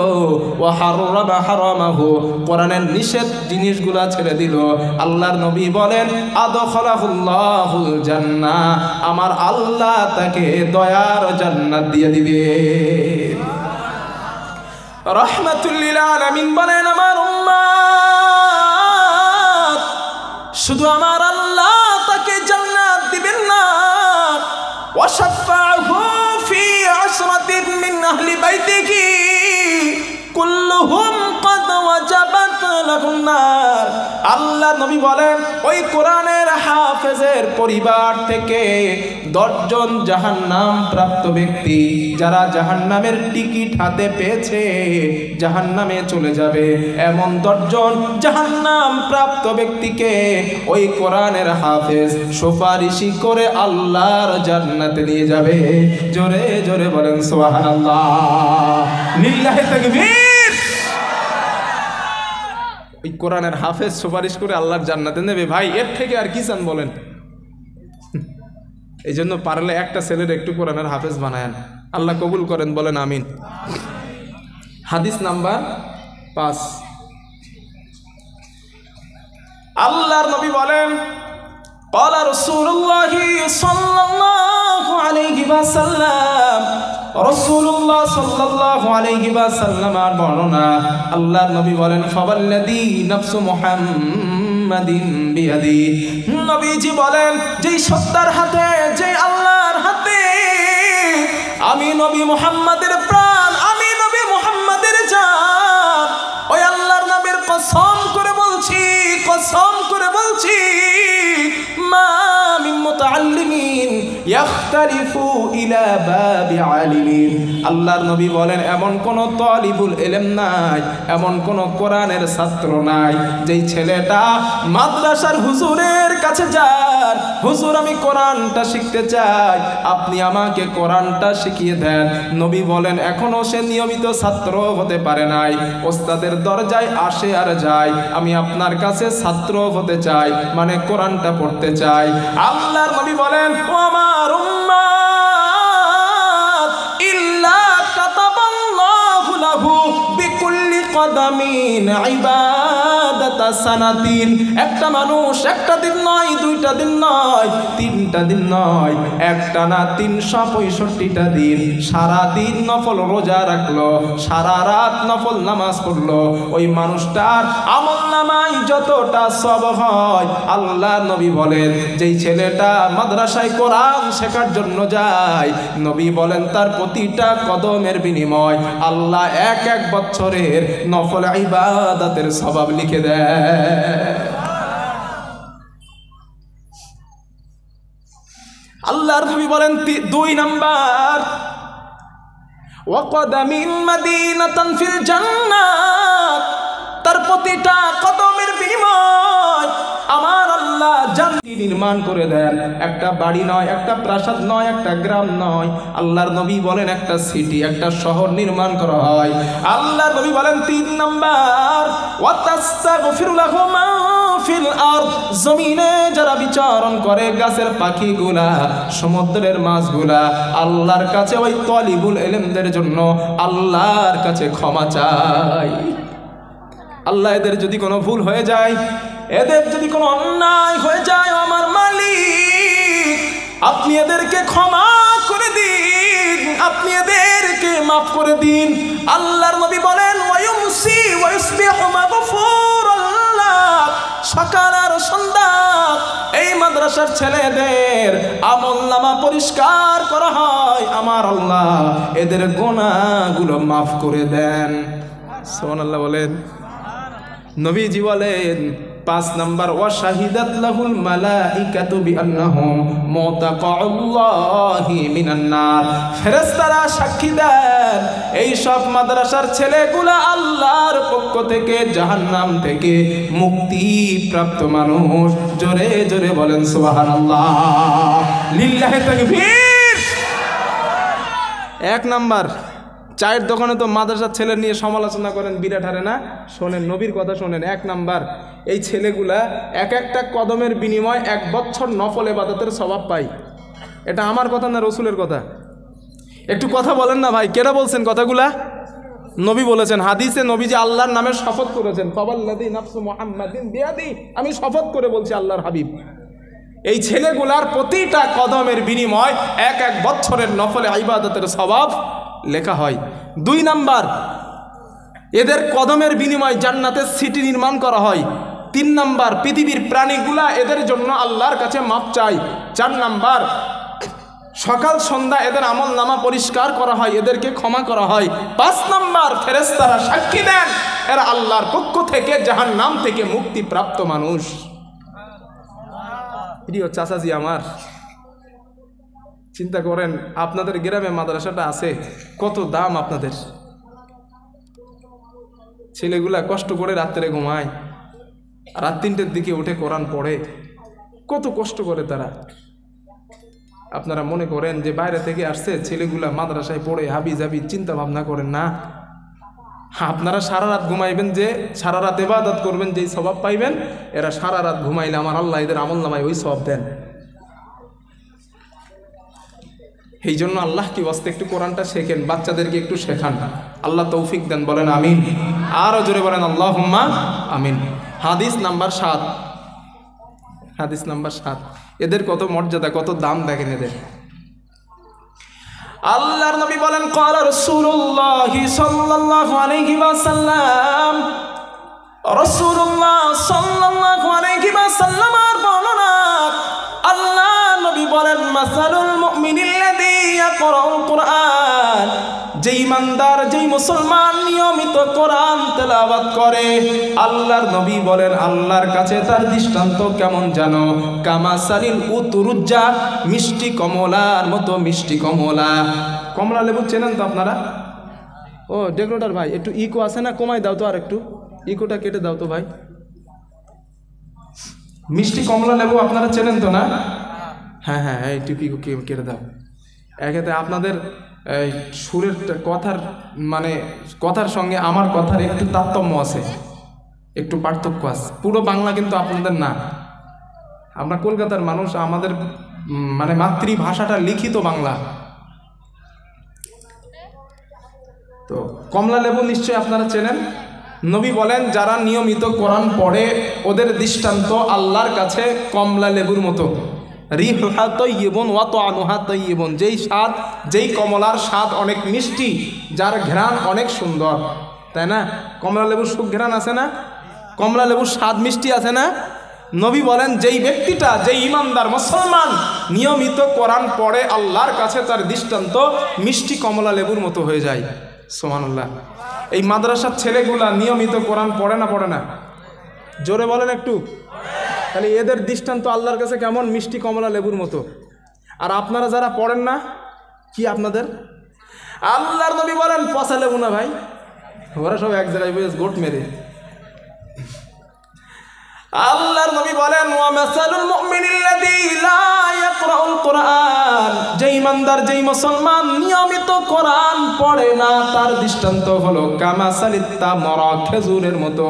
ওয়া হাররামা হারামাহু, কোরআনের নিষেধ জিনিসগুলা ছেড়ে দিল। আল্লাহর নবী বলেন, আদখালাহুল্লাহুল জান্নাহ, আমার আল্লাহ তাকে দয়ার জান্নাত দিয়ে দিবে। রাহমাতুল লিল আলামিন বলেন, আমার উম্মত, শুধু আমার আল্লাহ তাকে জান্নাত দিবেন না, ওয়াশাফাহু ফি আশরাতিন মিন আহলি বাইতিহি কুল্লুহুম ক্বাদ ওয়াজাবাত লাহুম নার। আল্লাহ নবী বলেন, ওই কোরআনের হাফেজের পরিবার থেকে 10 জন জাহান্নাম প্রাপ্ত ব্যক্তি, যারা জাহান্নামের টিকিট হাতে পেয়েছে, জাহান্নামে চলে যাবে, এমন 10 জন জাহান্নাম প্রাপ্ত ব্যক্তিকে ওই কোরআনের হাফেজ সুপারিশি করে আল্লাহর জান্নাতে নিয়ে যাবে। জোরে জোরে বলেন সুবহানাল্লাহ, লিল্লাহি তাকবীর। ওই কোরআনের হাফেজ সুপারিশ করে আল্লাহর জান্নাতে নেবে। ভাই এর থেকে আর কি চান বলেন? এই জন্য পারলে একটা ছেলের একটু কোরআনের হাফেজ বানায়েন, আল্লাহ কবুল করেন, বলেন আমিন। হাদিস নাম্বার 5। আল্লাহর নবী বলেন, ক্বালা রাসূলুল্লাহ সাল্লাল্লাহু আলাইহি ওয়াসাল্লাম, রাসূলুল্লাহ সাল্লাল্লাহু আলাইহি ওয়াসাল্লামের বর্ণনা, আল্লাহর নবী বলেন ফাওয়াল্লাযী নাফসু মুহাম্মাদিন বিয়াদি, নবীজি বলেন যেই সত্তার হাতে, যেই আল্লাহর হাতে আমি নবী মুহাম্মাদের প্রাণ, আমি নবী মুহাম্মাদের জান, ওই আল্লাহর নামের কসম করে বলছি, কসম করে বলছি, মা মিন মুতাআল্লিমিন ইখতালিফু ইলা বাবি আলিমিন, আল্লাহর নবী বলেন এমন কোন তালিবুল ইলম নাই, এমন কোন কোরআনের ছাত্র নাই যেই ছেলেটা মাদ্রাসার হুজুরের কাছে যান, হুজুর আমি কোরআনটা শিখতে চাই, আপনি আমাকে কোরআনটা শিখিয়ে দেন। নবী বলেন এখনো সে নিয়মিত ছাত্র হতে পারে নাই, ওস্তাদের দরজায় আসে আর যায়, আমি আপনার কাছে ছাত্র হতে চাই, মানে কোরআনটা পড়তে চাই। আল্লাহর নবী বলেন ও আমার উম্মাত ইল্লা কাতাবাল্লাহু লাহু বিকুল্লি কদামিন ইবাদাতা সানাতিন, একটা মানুষ একটা দিন নয়, দুইটা দিন নয়, তিনটা দিন নয়, একটা না 365টা দিন সারা দিন নফল রোজা রাখলো, সারা রাত নফল নামাজ পড়লো, ওই মানুষটার আমলনামায় যতটা সওয়াব হয়, আল্লাহর নবী বলেন যেই ছেলেটা মাদ্রাসায় কোরআন শেখার জন্য যায়, নবী বলেন তার প্রতিটা কদমের বিনিময় আল্লাহ এক এক বছরের নফল ইবাদতের সওয়াব লিখে দেয়। আল্লাহর নবী বলেন 2 নাম্বার, ওয়াকদামিন মাদিনাতান ফিল জান্নাত, তার প্রতিটা কদমের বিনিময় আমার আল্লাহ জান্নাত নির্মাণ করে দেন। একটা বাড়ি নয়, একটা প্রাসাদ নয়, একটা গ্রাম নয়, আল্লাহর নবী বলেন একটা সিটি, একটা শহর নির্মাণ করা হয়। আল্লাহর নবী বলেন 3 নাম্বার, ওয়াতাস্তাগফিরু লাহুম ফিল আরদ, জমিনে যারা বিচরণ করে, গাছের পাখিগুলা, সমুদ্রের মাছগুলা, আল্লাহর কাছে ওই তালিবুল ইলমদের জন্য আল্লাহর কাছে ক্ষমা চাই। আল্লাহ এদের যদি কোনো ভুল হয়ে যায়, এদের যদি কোনো অন্যায় হয়ে যায়, আমার মালিক আপনি এদেরকে ক্ষমা করে দিন, আপনি এদেরকে মাফ করে দিন। আল্লাহর নবী বলেন ওয়ায়ুমসি ওয়ায়ুসবিহু মাগফুরাল্লাহ, সকাল আর সন্ধ্যা এই মাদ্রাসার ছেলেদের আমলনামা পরিষ্কার করা হয়, আমার আল্লাহ এদের গুনাহগুলো মাফ করে দেন। সুবহানাল্লাহ বলেন। নবীজি বলেন 5 নাম্বার, ওয়া শাহিদাত লাহুল মালাইকাতু বিআন্নাহুম মুতাকাউল্লাহি মিনান নার, ফেরেশতারা সাক্ষী দেন এই সব মাদ্রাসার ছেলেগুলা আল্লাহর পক্ষ থেকে জাহান্নাম থেকে মুক্তি প্রাপ্ত মানুষ। জোরে জোরে বলেন সুবহানাল্লাহ, লিল্লাহি তাকবীর। 1 নাম্বার, চায়ের দোকানে তো মাদ্রাসার ছেলে নিয়ে সমালোচনা করেন, বিরাট হারে না, শোনেন নবীর কথা শোনেন। 1 নাম্বার, এই ছেলেগুলা এক একটা কদমের বিনিময় 1 বছর নফল ইবাদতের সওয়াব পায়। এটা আমার কথা না রসুলের কথা? একটু কথা বলেন না ভাই, কেরা বলছেন কথাগুলা? নবী বলেছেন, হাদিসে নবী যে আল্লাহর নামে শপথ করেছেন, ফাওয়াল্লাযী নাফসু মুহাম্মাদিন বিয়াদি, আমি শপথ করে বলছি আল্লাহর হাবিব, এই ছেলেগুলার প্রতিটা কদমের বিনিময় 1 বছরের নফল ইবাদতের সওয়াব লেখা হয়। 2 নাম্বার, এদের কদমের বিনিময় জান্নাতের সিটি নির্মাণ করা হয়। 3 নাম্বার, পৃথিবীর প্রাণীগুলা এদের জন্য আল্লাহর কাছে মাপ চায়। 4 নাম্বার, সকাল সন্ধ্যা এদের আমল নামা পরিষ্কার করা হয়, এদেরকে ক্ষমা করা হয়। 5 নাম্বার, ফেরেশতারা সাক্ষী দেন এরা আল্লাহর পক্ষ থেকে জাহান্নাম থেকে মুক্তি প্রাপ্ত মানুষ। প্রিয় চাচাজি আমার, চিন্তা করেন আপনাদের গ্রামে মাদ্রাসাটা আছে, কত দাম আপনাদের। ছেলেগুলা কষ্ট করে রাত্রে ঘুমায়, রাত 3টের দিকে উঠে কোরআন পড়ে, কত কষ্ট করে তারা। আপনারা মনে করেন যে বাইরে থেকে আসছে ছেলেগুলা মাদ্রাসায় পড়ে হাবি জাবি, চিন্তা ভাবনা করেন না। আপনারা সারা রাত ঘুমাইবেন, যে সারা রাত ইবাদত করবেন, যেই সওয়াব পাইবেন, এরা সারা রাত ঘুমাইলে আমার আল্লাহ এদের আমল নামায় ওই সওয়াব দেন। এই জন্য আল্লাহ কি ওয়াস্তে একটু কোরআনটা শেখেন, বাচ্চাদেরকে একটু শেখান, আল্লাহ তৌফিক দেন। বলেন আমিন, আরো জোরে বলেন আল্লাহুম্মা আমিন। হাদিস নাম্বার 7, হাদিস নাম্বার 7, এদের কত মর্যাদা, কত দাম দেখেন এদের। আল্লাহর নবী বলেন ক্বালা রাসূলুল্লাহ সাল্লাল্লাহু আলাইহি ওয়াসাল্লাম, রাসূলুল্লাহ সাল্লাল্লাহু আলাইহি ওয়াসাল্লামের বর্ণনা, আল্লাহ নবী বলেন মাসালুল মুমিনিল্লাযী ইয়াকরাউল কুরআন, যেই ইমানদার যেই মুসলমান নিয়মিত কোরআন তেলাওয়াত করে, আল্লাহর নবী বলেন আল্লাহর কাছে তার দৃষ্টান্ত কেমন জানো, কামাসালিল উতুরুজ্জা, মিষ্টি কমলার মতো মিষ্টি কমলা। কমলা লেবু চেনেন তো আপনারা? ও ডেকোরেটর ভাই, একটু ইকো আছে না, কমাই দাও তো, আর একটু ইকোটা কেটে দাও তো ভাই। মিষ্টি কমলা লেবু আপনারা চেনেন তো না? হ্যাঁ হ্যাঁ, একটু ইকো কেটে দাও। এক্ষেত্রে আপনাদের এই সুরের কথার মানে কথার সঙ্গে আমার কথার একটু তারতম্য আছে, একটু পার্থক্য আছে। পুরো বাংলা কিন্তু আপনাদের না, আমরা কলকাতার মানুষ, আমাদের মানে মাতৃভাষাটা লিখিত বাংলা। তো কমলা লেবু নিশ্চয়ই আপনারা চেনেন। নবী বলেন যারা নিয়মিত কোরআন পড়ে ওদের দৃষ্টান্ত আল্লাহর কাছে কমলা লেবুর মতো। রিহা তাইয়িবুন ওয়া তা'আমুহা তাইয়িবুন, যেই স্বাদ, যেই কমলার স্বাদ অনেক মিষ্টি, যার ঘ্রাণ অনেক সুন্দর, তাই না? কমলা লেবুর সুঘ্রাণ আছে না? কমলা লেবুর স্বাদ মিষ্টি আছে না? নবী বলেন যেই ব্যক্তিটা, যেই ইমানদার মুসলমান নিয়মিত কোরআন পড়ে আল্লাহর কাছে তার দৃষ্টান্ত মিষ্টি কমলা লেবুর মতো হয়ে যায়। সুবহানাল্লাহ। এই মাদ্রাসার ছেলেগুলা নিয়মিত কোরআন পড়ে না পড়ে না? জোরে বলেন একটু। তাহলে এদের দৃষ্টান্ত আল্লাহর কাছে কেমন? মিষ্টি কমলা লেবুর মতো। আর আপনারা যারা পড়েন না, কি আপনাদের? আল্লাহর নবী বলেন পচা লেবু না ভাই, ওরা সব এক জায়গায় বেশ গোট মেরে। আল্লাহর নবী বলেন ওয়া মাসালুল মুমিনিল্লাযী লা ইয়াকরাউল কুরআন, যেই ইমানদার যেই মুসলমান নিয়মিত কোরআন পড়ে না তার দৃষ্টান্ত হলো কামাসালিত তামরা, খেজুরের মতো।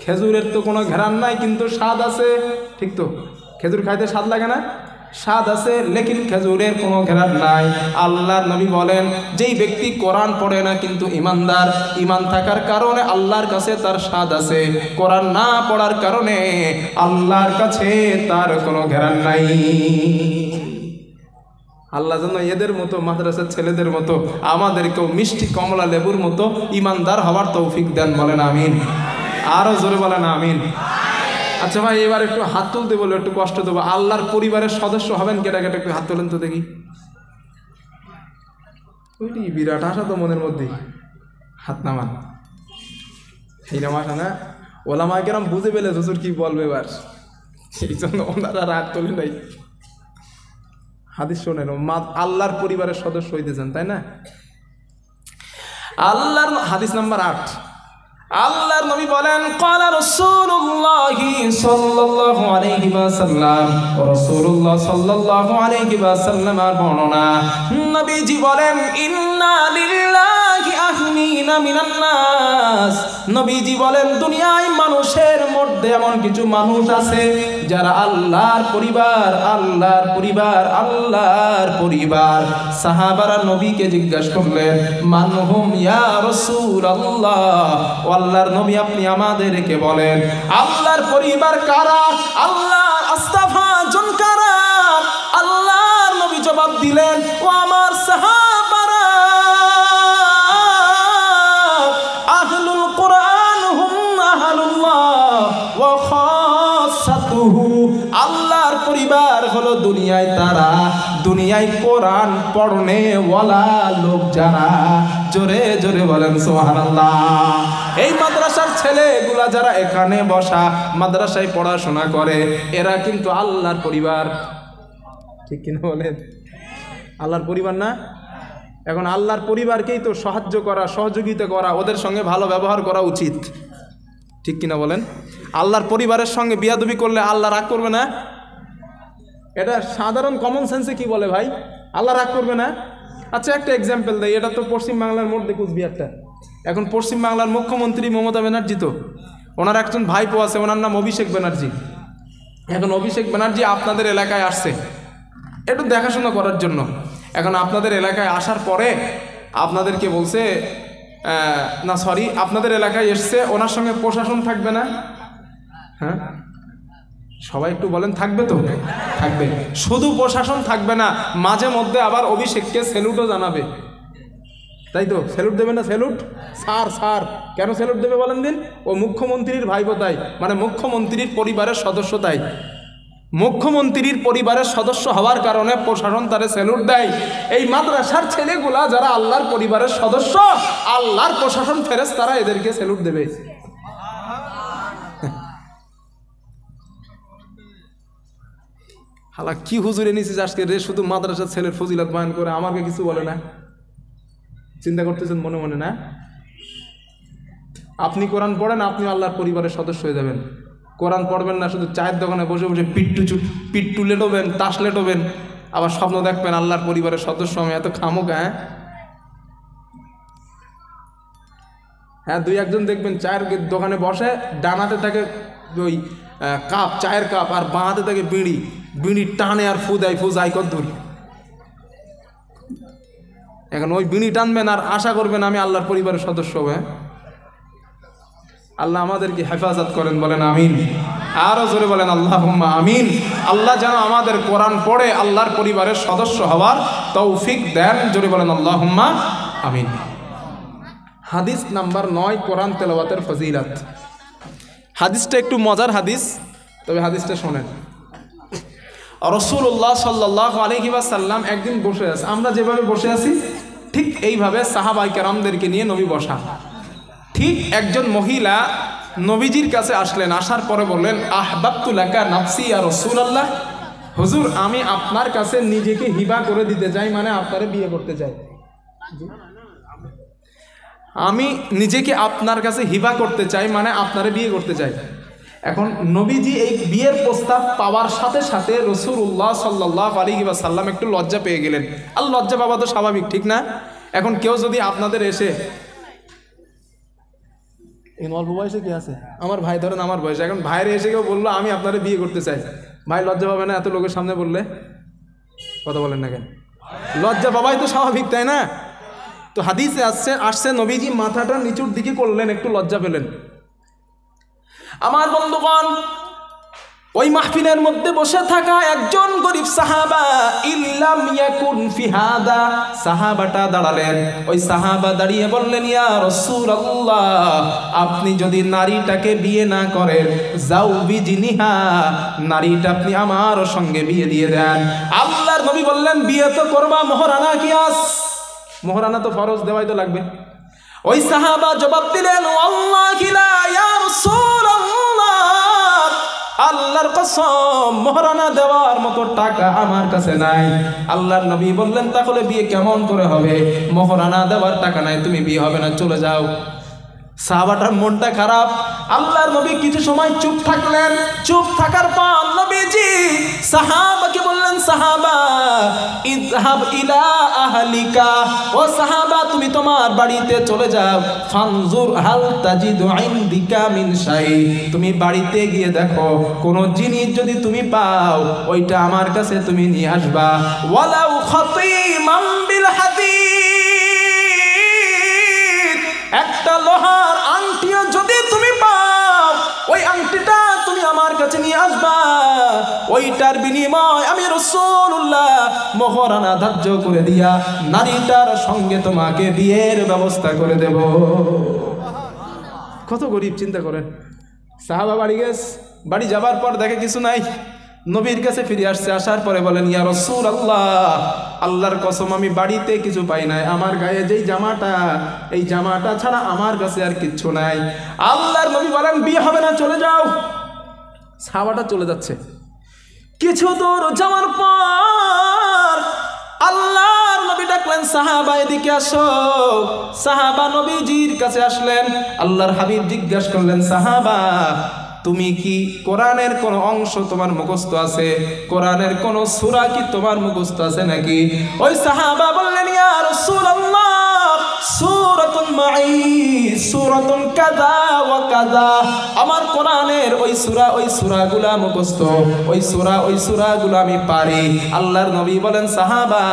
খেজুরের তো কোনো ঘ্রাণ নাই কিন্তু স্বাদ আছে, ঠিক তো? খেজুর খাইতে স্বাদ লাগে না? স্বাদ আছে, লেকিন খেজুরের কোনো ঘ্রাণ নাই। আল্লাহর নবী বলেন যেই ব্যক্তি কোরআন পড়ে না কিন্তু ইমানদার, ইমান থাকার কারণে আল্লাহর কাছে তার স্বাদ আছে, কোরআন না পড়ার কারণে আল্লাহর কাছে তার কোনো ঘ্রাণ নাই। আল্লাহ যেন এদের মতো মাদ্রাসার ছেলেদের মতো আমাদেরকেও মিষ্টি কমলা লেবুর মতো ইমানদার হওয়ার তৌফিক দেন, বলেন আমিন। আরো জোরে বলেন আমিন। আচ্ছা ভাই, এবার একটু হাত তুলতে বলবো, একটু কষ্ট দেবো। আল্লাহর পরিবারের সদস্য হবেন কেটা কেটে? একটু হাত তোলেন তো দেখি। ওইটি বিরাট আশা তো মনের মধ্যেই, হাত নামান। এইরকম আশা না? ওলামা কেরম বুঝে পেলে হুজুর কি বলবে এবার, সেই জন্য ওনারা হাত তোলে নাই। হাদিস শোনেন, আল্লাহর পরিবারের সদস্য হইতেছেন, তাই না? আল্লাহর হাদিস নাম্বার 8, আল্লাহর নবী বলেন ক্বালা রাসূলুল্লাহ সাল্লাল্লাহু আলাইহি ওয়াসাল্লাম, রাসূলুল্লাহ সাল্লাল্লাহু আলাইহি ওয়াসাল্লামের বর্ণনা, নবীজি বলেন ইন্না লিল্লাহি আহমিনা মিনান নাস, নবীজি বলেন দুনিয়ায় মানুষের মধ্যে এমন কিছু মানুষ আছে যারা আল্লাহর পরিবার, আল্লাহর পরিবার, আল্লাহর পরিবার। সাহাবারা নবীকে জিজ্ঞাসা করলেন মানহুম ইয়া রাসূলুল্লাহ, আল্লাহর নবী আপনি আমাদেরকে বলেন আল্লাহর পরিবার কারা, আল্লাহর আস্তাফা জন কারা? আল্লাহর নবী জবাব দিলেন ও আমার সাহাবারা, আহলুল কুরআন হুম আহলুল্লাহ ওয়া খাসাতুহু, আল্লাহর পরিবার হলো দুনিয়ায় তারা, দুনিয়ায় কোরআন পড়নে ওয়ালা লোক যারা। জোরে জোরে বলেন সুবহানাল্লাহ। এই মাদ্রাসার ছেলেগুলা যারা এখানে বসা মাদ্রাসায় পড়াশোনা করে এরা কিন্তু আল্লাহর পরিবার, ঠিক কিনা বলেন? আল্লাহর পরিবার না? এখন আল্লাহর পরিবারকেই তো সাহায্য করা, সহযোগিতা করা, ওদের সঙ্গে ভালো ব্যবহার করা উচিত, ঠিক কিনা বলেন? আল্লাহর পরিবারের সঙ্গে বিয়াদবি করলে আল্লাহ রাগ করবে না? এটা সাধারণ কমন সেন্সে কি বলে ভাই? আল্লাহ রাগ করবে না? আচ্ছা একটা এক্সাম্পল দেয়, এটা তো পশ্চিমবাংলার মধ্যে কুচবিহারটা। এখন পশ্চিমবাংলার মুখ্যমন্ত্রী মমতা ব্যানার্জি, তো ওনার একজন ভাইপো আছে, ওনার নাম অভিষেক ব্যানার্জি। এখন অভিষেক ব্যানার্জি আপনাদের এলাকায় আসছে একটু দেখাশোনা করার জন্য। এখন আপনাদের এলাকায় আসার পরে আপনাদেরকে বলছে না সরি, আপনাদের এলাকায় এসছে, ওনার সঙ্গে প্রশাসন থাকবে না? হ্যাঁ, সবাই একটু বলেন থাকবে তো? থাকবে। শুধু প্রশাসন থাকবে না, মাঝে মধ্যে আবার অভিষেককে স্যালুটও জানাবে, তাই তো? স্যালুট দেবে না? স্যালুট স্যার, স্যার কেন স্যালুট দেবে বলেন দিন? ও মুখ্যমন্ত্রীর ভাইপো তাই, মানে মুখ্যমন্ত্রীর পরিবারের সদস্য তাই। মুখ্যমন্ত্রীর পরিবারের সদস্য হওয়ার কারণে প্রশাসন তারে স্যালুট দেয়। এই মাদ্রাসার ছেলেগুলা যারা আল্লাহর পরিবারের সদস্য, আল্লাহর প্রশাসন ফেরেশতারা এদেরকে স্যালুট দেবে। হালা কি হুজুরে নিছিস আজকে রে, শুধু মাদ্রাসার ছেলের ফজিলত বয়ান করে, আমাকে কিছু বলে না। চিন্তা করতেছেন মনে মনে না? আপনি কোরআন পড়েন, আপনি আল্লাহর পরিবারের সদস্য হয়ে যাবেন। কোরআন পড়বেন না, শুধু চায়ের দোকানে বসে বসে পিট্টু লেটোবেন, তাস লেটোবেন, আবার স্বপ্ন দেখবেন আল্লাহর পরিবারের সদস্য আমি। এত খামোকা? হ্যাঁ, দুই একজন দেখবেন চায়ের দোকানে বসে, ডানাতে থাকে ওই কাপ, চায়ের কাপ, আর বাঁহাতে থাকে বিড়ি টানে আর ফু দেয়, ফু যাই কত দূর। এখন ওই বিড়ি টানবেন আর আশা করবেন আমি আল্লাহর পরিবারের সদস্য হব। আল্লাহ আমাদেরকে হেফাজত করেন, বলেন আমিন। আরো জোরে বলেন আল্লাহুম্মা আমিন। আল্লাহ যেন আমাদের কোরআন পড়ে আল্লাহর পরিবারের সদস্য হওয়ার তৌফিক দেন, জোরে বলেন আল্লাহুম্মা আমিন। হাদিস নাম্বার 9, কোরআন তেলাওয়াতের ফজিলত। হাদিসটা একটু মজার হাদিস, তবে হাদিসটা শোনেন। রাসূলুল্লাহ সাল্লাল্লাহু আলাইহি ওয়াসাল্লাম একদিন বসে আছে, আমরা যেভাবে বসে আছি ঠিক এইভাবে সাহাবায়ে কেরামদেরকে নিয়ে নবী বসা। ঠিক একজন মহিলা নবীজির কাছে আসলেন, আসার পরে বললেন, আহবাবতু লাকা নাফসি ইয়া রাসূলুল্লাহ, হুজুর আমি আপনার কাছে নিজেকে হিবা করে দিতে চাই, মানে আপনারে বিয়ে করতে চাই। আমি নিজেকে আপনার কাছে হিবা করতে চাই, মানে আপনারে বিয়ে করতে চাই। এখন নবীজি এই বিয়ের প্রস্তাব পাওয়ার সাথে সাথে রাসূলুল্লাহ সাল্লাল্লাহু আলাইহি ওয়াসাল্লাম একটু লজ্জা পেয়ে গেলেন। আর লজ্জা পাওয়া তো স্বাভাবিক, ঠিক না? এখন কেউ যদি আপনাদের এসে, অল্প বয়সে কি আছে, আমার ভাই ধরেন আমার বয়সে, এখন ভাইয়ের এসে কেউ বললো আমি আপনারে বিয়ে করতে চাই, ভাই লজ্জা পাবে না? এত লোকের সামনে বললে কথা বলেন না কেন? লজ্জা পাবাই তো স্বাভাবিক, তাই না? তো হাদিসে আসছে নবীজি মাথাটা নিচুর দিকে করলেন, একটু লজ্জা পেলেন। আমার বন্ধুগণ, ওই মাহফিলের মধ্যে বসে থাকা একজন গরিব সাহাবা, ইল্লাম ইয়াকুন ফি হাদা, সাহাবাটা দাঁড়ালেন। ওই সাহাবা দাঁড়িয়ে বললেন, ইয়া রাসূলুল্লাহ, আপনি যদি নারীটাকে বিয়ে না করেন, যাওবিজিনিহা, নারীটা আপনি আমার সঙ্গে বিয়ে দিয়ে দেন। আল্লাহর নবী বললেন, বিয়ে তো করবা, মোহরানা কি আস? মোহরানা তো ফরজ, দেওয়াই তো লাগবে। ওই সাহাবা জবাব দিলেন, ওয়াল্লাহি লা ইয়া রাসূলুল্লাহ, আল্লাহর কসম মোহরানা দেওয়ার মতো টাকা আমার কাছে নাই। আল্লাহর নবী বললেন, তাহলে বিয়ে কেমন করে হবে? মোহরানা দেওয়ার টাকা নাই, তুমি বিয়ে হবে না, চলে যাও। সাহাবাটার মনটা খারাপ। আল্লাহর নবী কিছু সময় চুপ থাকলেন। চুপ থাকার পর নবীজি সাহাবাকে বললেন, সাহাবা ইযহাব ইলা আহলিকা, ও সাহাবা তুমি তোমার বাড়িতে চলে যাও। ফানজুর হাল তাজিদু ইনদিকা মিন শাই, তুমি বাড়িতে গিয়ে দেখো কোন জিনিস যদি তুমি পাও, ওইটা আমার কাছে তুমি নিয়ে আসবা। ওয়ালাউ খাতিমান বিল হাদিদ, একটা লোহার আংটিও যদি তুমি পাও, ওই আংটিটা তুমি আমার কাছে নিয়ে আসবা। ওইটার বিনিময় আমি রাসূলুল্লাহ মোহরানা ধার্য করে দিয়া নারীটার সঙ্গে তোমাকে বিয়ের ব্যবস্থা করে দেব। কত গরিব, চিন্তা করেন। সাহাবা বাড়ি যাবার পর দেখে কিছু নাই, নবীর কাছে ফিরে আসছে। আসার পরে বলেন, ইয়া রাসূলুল্লাহ, আল্লাহর কসম আমি বাড়িতে কিছু পাই নাই, আমার গায়ে যেই জামাটা, এই জামাটা ছাড়া আমার কাছে আর কিচ্ছু নাই। আল্লাহর নবী বলেন, বিয়ে হবে না, চলে যাও। সাহাবাটা চলে যাচ্ছে। কিছু দূর যাওয়ার পর আল্লাহর নবী ডাকলেন, সাহাবা এদিকে আসো। সাহাবা নবীজির কাছে আসলেন। আল্লাহর হাবিব জিজ্ঞাসা করলেন, সাহাবা তুমি কি কোরআনের কোন অংশ তোমার মুখস্থ আছে? কোরআনের কোন সূরা কি তোমার মুখস্থ আছে নাকি? ওই সাহাবা বললেন, ইয়া রাসূলুল্লাহ সূরাতুন মাই সূরাতুন কাযা ওয়া কাযা, আমার কোরআনের ওই সূরাগুলা মুখস্থ, ওই সূরাগুলো আমি পারি। আল্লাহর নবী বলেন সাহাবা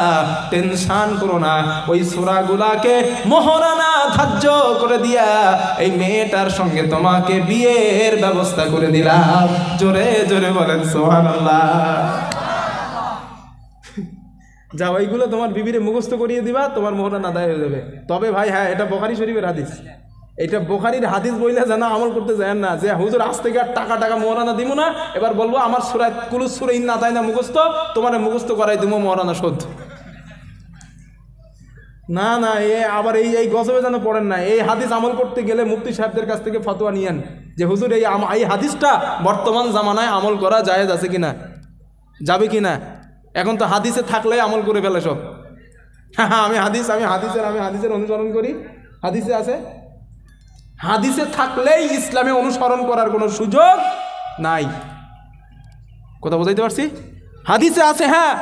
টেনশন করো না, ওই সূরাগুলাকে মোহরানা ধার্য করে দিয়া এই মেয়েটার সঙ্গে তোমাকে বিয়ের ব্যবস্থা করে দিলাম। জোরে জোরে বলেন সুবহানাল্লাহ। যাও এইগুলো তোমার বিবিরে মুখস্থ করিয়ে দিবা, তোমার মোহরানা আদায় হয়ে যাবে। তবে ভাই হ্যাঁ, এটা বুখারী শরীফের হাদিস, এটা বুখারীর হাদিস বইলে জানা আমল করতে যায় না যে হুজুর আজ থেকে আর টাকা মোহরানা দিব না, এবার বলবো আমার সূরা কুলুস সূরা ইন্না তাই না মুখস্থ, তোমার মুখস্থ করাই দিব মোহরানা শোধ। না না, আবার এই গজবে যেন পড়েন না। এই হাদিস আমল করতে গেলে মুফতি সাহেবদের কাছ থেকে ফতোয়া নিয়েন যে হুজুর এই হাদিসটা বর্তমান জামানায় আমল করা জায়েজ আছে কিনা, যাবে কিনা। এখন তো হাদিসে থাকলে আমল করে ফেলে সব। হ্যাঁ, আমি হাদিসের অনুসরণ করি, হাদিসে আছে। হাদিসে থাকলেই ইসলামে অনুসরণ করার কোনো সুযোগ নাই। কথা বুঝাইতে পারছি? হাদিসে আছে, হ্যাঁ,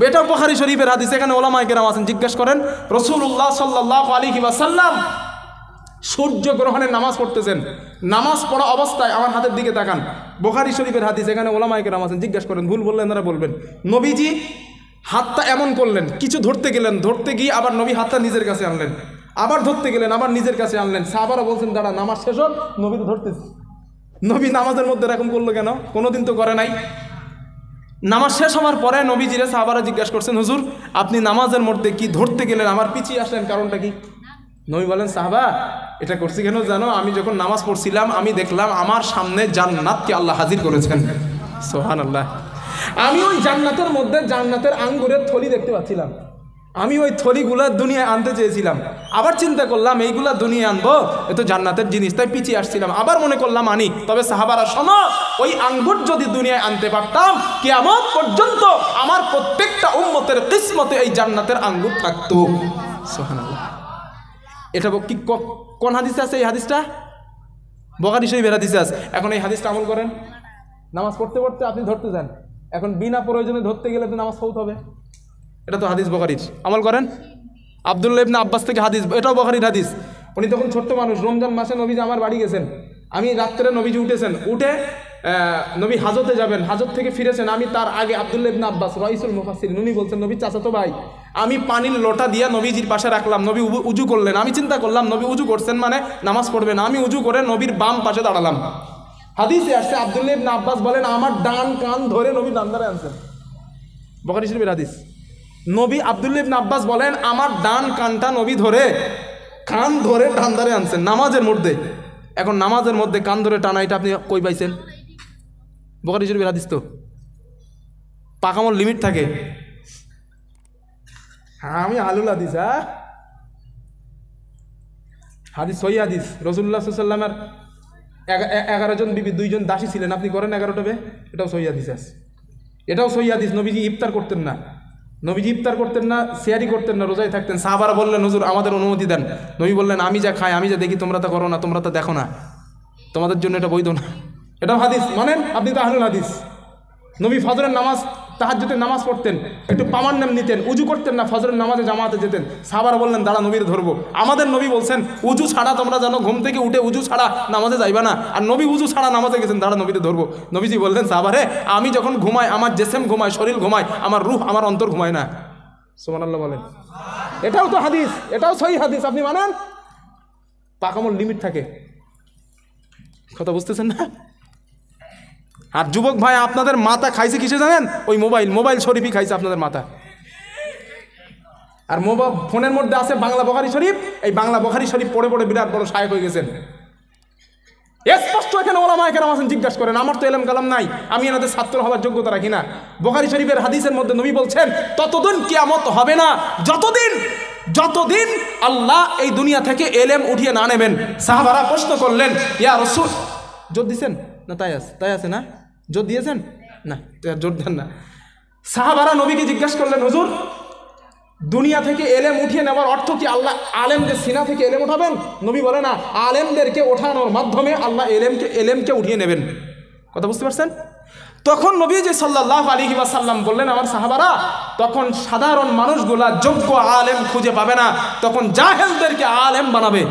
এটাও বুখারী শরীফের হাদিস। এখানে ওলামায়ে কেরাম আছেন, জিজ্ঞাসা করেন রাসূলুল্লাহ সাল্লাল্লাহু আলাইহি ওয়াসাল্লাম সূর্য গ্রহণের নামাজ পড়তেছেন, নামাজ পড়া অবস্থায় আমার হাতের দিকে তাকান, বুখারী শরীফের হাদিস। এখানে ওলামায়ে কেরাম আছেন, জিজ্ঞাসা করেন, ভুল বললেন তারা বলবেন। নবীজি হাতটা এমন করলেন, কিছু ধরতে গেলেন, ধরতে গিয়ে আবার নবী হাতটা নিজের কাছে আনলেন, আবার ধরতে গেলেন, আবার নিজের কাছে আনলেন। সাহাবারা বলছেন দাঁড়া, নামাজ শেষ হোক, নবী তো ধরতেছে। নবী নামাজের মধ্যে এরকম করলো কেন? কোনোদিন তো করে নাই। নামাজ শেষ হওয়ার পরে নবীজিরে সাহাবারা জিজ্ঞাসা করছেন, হুজুর আপনি নামাজের মধ্যে কি ধরতে গেলেন, আমার পিছিয়ে আসলেন, কারণটা কি? নবী বলেন, সাহাবা এটা করছি কেন জানো? আমি যখন নামাজ পড়ছিলাম আমি দেখলাম আমার সামনে জান্নাতকে আল্লাহ হাজির করেছেন। সুবহানাল্লাহ। আমি ওই জান্নাতের মধ্যে জান্নাতের আঙ্গুরের থলি দেখতে পাচ্ছিলাম, আমি ওই থলিগুলা দুনিয়ায় আনতে চেয়েছিলাম। আবার চিন্তা করলাম এইগুলা দুনিয়া আনবো, এ তো জান্নাতের জিনিস, তাই পিছিয়ে আসছিলাম। আবার মনে করলাম আনি। তবে সাহাবারা শোনো, ওই আঙ্গুর যদি দুনিয়ায় আনতে পারতাম, কিয়ামত পর্যন্ত আমার প্রত্যেকটা উম্মতের কিসমতে এই জান্নাতের আঙ্গুর থাকতো। সুবহানাল্লাহ। এটা কি কোন হাদিসে আছে? এই হাদিসটা বুখারী শরীফের হাদিসে আছে। এখন এই হাদিসটা আমল করেন। নামাজ পড়তে পড়তে আপনি ধরতে যান, এখন বিনা প্রয়োজনে ধরতে গেলে তো নামাজ ফৌত হবে। এটা তো হাদিস বুখারীর, আমল করেন। আব্দুল্লাহ ইবনে আব্বাস থেকে হাদিস, এটাও বুখারীর হাদিস। উনি তখন ছোট্ট মানুষ, রমজান মাসে নবীজি আমার বাড়ি গেছেন, আমি রাত্রে নবীজি উঠেছেন, উঠে নবী হাজতে যাবেন, হাজত থেকে ফিরেছেন। আমি তার আগে আব্দুল্লাহ ইবনে আব্বাস রাইসুল মুফাসসিরিন, উনি বলছেন নবী চাচাতো ভাই, আমি পানির লোটা দিয়া নবীজির পাশে রাখলাম, নবী উজু করলেন। আমি চিন্তা করলাম নবী উজু করছেন মানে নামাজ পড়বেন, আমি উজু করে নবীর বাম পাশে দাঁড়ালাম। হাদিসে আসছে আব্দুল্লাহ ইবনে আব্বাস বলেন আমার ডান কান ধরে নবী ডান ধারে আনছেন। বুখারী শরীফের হাদিস। নবী আব্দুল্লাহ ইবনে আব্বাস বলেন আমার ডান কানটা নবী ধরে কান ধরে ডান ধারে আনছেন নামাজের মধ্যে। এখন নামাজের মধ্যে কান ধরে টানা, এটা আপনি কই পাইছেন? বুখারী শরীফের হাদিস তো। পাকামোর লিমিট থাকে। হ্যাঁ, আমি আলুল হাদিস। হ্যাঁ, হাদিস সহি হাদিস। রাসূলুল্লাহ সাল্লাল্লাহু আলাইহি ওয়াসাল্লামের 11 জন বিবি 2 জন দাসী ছিলেন, আপনি করেন 11টা বে, এটাও সহি হাদিস আছে। এটাও সহি হাদিস। নবীজি ইফতার করতেন না, নবীজি ইফতার করতেন না, সিয়ারি করতেন না, রোজায় থাকতেন। সাহাবারা বললেন হুজুর আমাদের অনুমতি দেন। নবী বললেন আমি যা খাই, আমি যা দেখি, তোমরা তা করো না, তোমরা তা দেখো না, তোমাদের জন্য এটা বৈধ না। এটাও হাদিস, মানেন আপনি তো আহলুল হাদিস। নবী ফজরের নামাজ, তাহাজ্জুদের নামাজ পড়তেন, একটু পামার নাম নিতেন, উজু করতেন না, ফজরের নামাজে জামাতে যেতেন। সাহাবারা বললেন দাঁড়া নবীর ধরবো। আমাদের নবী বলছেন উজু ছাড়া তোমরা জানো, ঘুম থেকে উঠে উজু ছাড়া নামাজে যাইবা না, আর নবী উজু ছাড়া নামাজে গেছেন, দাঁড়া নবীরে ধরবো। নবীজি বললেন সাহাবারে আমি যখন ঘুমাই আমার জেসেম ঘুমায়, শরীর ঘুমায়, আমার রূহ আমার অন্তর ঘুমায় না। সুবহানাল্লাহ বলেন। এটাও তো হাদিস, এটাও সহি হাদিস, আপনি মানেন। পাকামোর লিমিট থাকে, কথা বুঝতেছেন না? আর যুবক ভাই আপনাদের মাথা খাইছে কিসে জানেন? ওই মোবাইল শরীফই খাইছে আপনাদের মাথা। আর ফোনের মধ্যে আছে বাংলা বুখারী শরীফ, এই বাংলা বুখারী শরীফ পড়ে পড়ে বিরাট বড় শায়েখ হয়ে গেছেন। স্পষ্ট এখানে ওলামায়ে কেরাম আছেন, জিজ্ঞাসা করেন। আমার তো এলেম কালাম নাই, আমি এনাদের ছাত্র হওয়ার যোগ্যতা রাখি না। বুখারী শরীফের হাদিসের মধ্যে নবী বলছেন ততদিন কিয়ামত হবে না যতদিন আল্লাহ এই দুনিয়া থেকে এলেম উঠিয়ে না নেবেন। সাহাবারা প্রশ্ন করলেন ইয়া রাসূল, জোর দিছেন না? তাই আছে না? জোর দিয়েছেন না? জোর দেন না। সাহাবারা নবীকে জিজ্ঞাসা করলেন হুজুর দুনিয়া থেকে এলেম উঠিয়ে নেওয়ার অর্থ কি আল্লাহ আলেমদের সিনা থেকে এলেম উঠাবেন? নবী বলে না, আলেমদেরকে ওঠানোর মাধ্যমে আল্লাহ এলেমকে উঠিয়ে নেবেন। কথা বুঝতে পারছেন? তখন নবীজি সাল্লাল্লাহু আলাইহি ওয়াসাল্লাম বললেন, আমার সাহাবারা, তখন সাধারণ মানুষগুলা যোগ্য আলেম খুঁজে পাবে না, তখন জাহেলদেরকে আলেম বানাবে,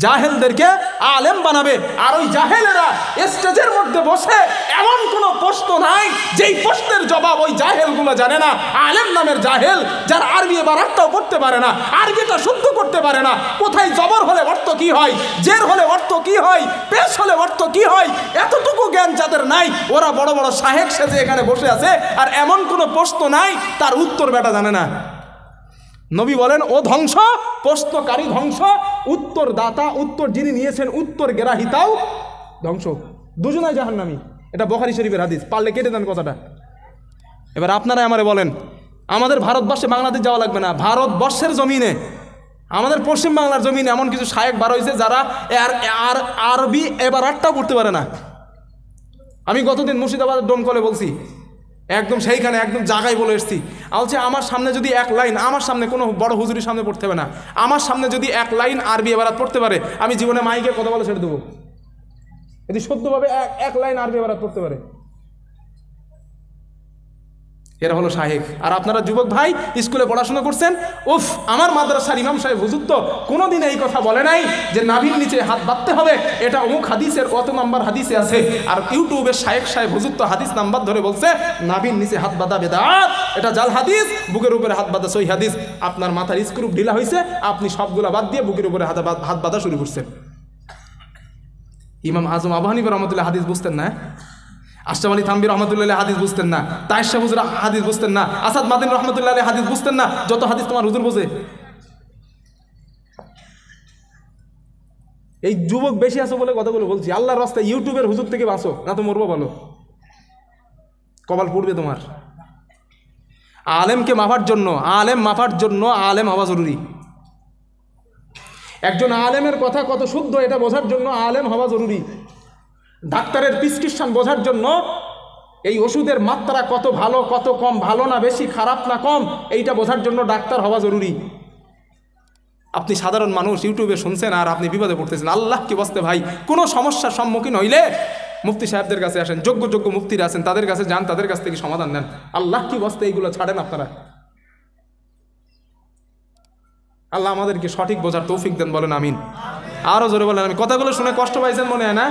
জাহেলদেরকে আলেম বানাবে। আর ওই জাহেলেরা স্টেজের মধ্যে বসে এমন কোনো প্রশ্ন নাই যেই প্রশ্নের জবাব ওই জাহেলগুলো জানে না। আলেম নামের জাহেল, যার আরবি এবার একটাও পড়তে পারে না, আরবিটা শুদ্ধ করতে পারে না, কোথায় জবর হলে অর্থ কি হয়, জের হলে অর্থ কি হয়, পেশ হলে অর্থ কি হয়, এতটুকু জ্ঞান যাদের নাই, ওরা বড় বড় শাহেক সেজে এখানে বসে আছে, আর এমন কোনো প্রশ্ন নাই তার উত্তর বেটা জানে না। নবী বলেন, ও ধ্বংস, প্রশ্নকারী ধ্বংস, উত্তর দাতা, উত্তর যিনি নিয়েছেন, উত্তর গ্রাহিতাও ধ্বংস, দুজনাই জাহান্নামী। এটা বুখারী শরীফের হাদিস, পারলে কেটে দেন কথাটা। এবার আপনারা আমারে বলেন, আমাদের ভারতবর্ষে বাংলাদেশ যাওয়া লাগবে না, ভারতবর্ষের জমিনে, আমাদের পশ্চিম বাংলার জমিনে এমন কিছু শায়েক বার হয়েছে যারা আরবি এবার আটটাও পড়তে পারে না। আমি গতদিন মুর্শিদাবাদের ডোমকলে বলছি, একদম সেইখানে একদম জায়গায় বলে এসছি, বলছে আমার সামনে যদি এক লাইন, আমার সামনে কোনো বড় হুজুরির সামনে পড়তে হবে না, আমার সামনে যদি এক লাইন আরবি এবারাত পড়তে পারে, আমি জীবনে মাইকে কথা বলে ছেড়ে দেবো, যদি সত্যভাবে এক লাইন আরবি এবারাত পড়তে পারে। এরা হলো শাহেক। আর আপনারা যুবক ভাই স্কুলে পড়াশোনা করছেন, উফ, আমার মাদ্রাসার ইমাম সাহেব হুজুর তো কোনোদিন এই কথা বলে নাই যে নাভির নিচে হাত বাঁধতে হবে, এটা অমুক হাদিসের অত নাম্বার হাদিসে আছে। আর ইউটিউবের শাহেক সাহেব হুজুর তো হাদিস নাম্বার ধরে বলছে নাভির নিচে হাত বাঁধা বেদাত, এটা জাল হাদিস, বুকের উপরে হাত বাঁধা সই হাদিস। আপনার মাথার স্ক্রু ঢিলা হয়েছে, আপনি সবগুলা বাদ দিয়ে বুকের উপরে হাত বাঁধা শুরু করছেন। ইমাম আজম আবু হানিফা রহমতুল্লাহ হাদিস বুঝতেন না, আশরাফ আলী থানভী রহমতুল্লাহ হাদিস বুঝতেন না, তায়ের শাহ হুজুর হাদিস বুঝতেন না, আসাদ মাদিন রহমতুল্লাহ হাদিস বুঝতেন না, যত হাদিস তোমার হুজুর বোঝে। এই যুবক বেশি আছো বলে কথাগুলো বলছি, আল্লাহর রাস্তায় ইউটিউবের হুজুর থেকে বাঁচো, না তো মরবো, বলো কপাল পড়বে তোমার। আলেমকে মাপার জন্য, আলেম মাপার জন্য আলেম হওয়া জরুরি। একজন আলেমের কথা কত শুদ্ধ এটা বোঝার জন্য আলেম হওয়া জরুরি। ডাক্তারের প্রেসক্রিপশন বোঝার জন্য, এই ওষুধের মাত্রা কত ভালো কত কম, ভালো না বেশি, খারাপ না কম, এইটা বোঝার জন্য ডাক্তার হওয়া জরুরি। আপনি সাধারণ মানুষ ইউটিউবে শুনছেন আর আপনি বিপদে পড়তেছেন, আল্লাহ কি বসতে ভাই, কোনো সমস্যার সম্মুখীন হইলে মুফতি সাহেবদের কাছে আসেন, যোগ্য যোগ্য মুফতিরা আছেন, তাদের কাছে যান, তাদের কাছ থেকে সমাধান নেন। আল্লাহ কি বসতে এইগুলো ছাড়েন আপনারা। আল্লাহ আমাদেরকে সঠিক বোঝার তৌফিক দেন, বলেন আমিন। আরও জোরে বলেন আমি। কথাগুলো শুনে কষ্ট পাইছেন মনে হয় না?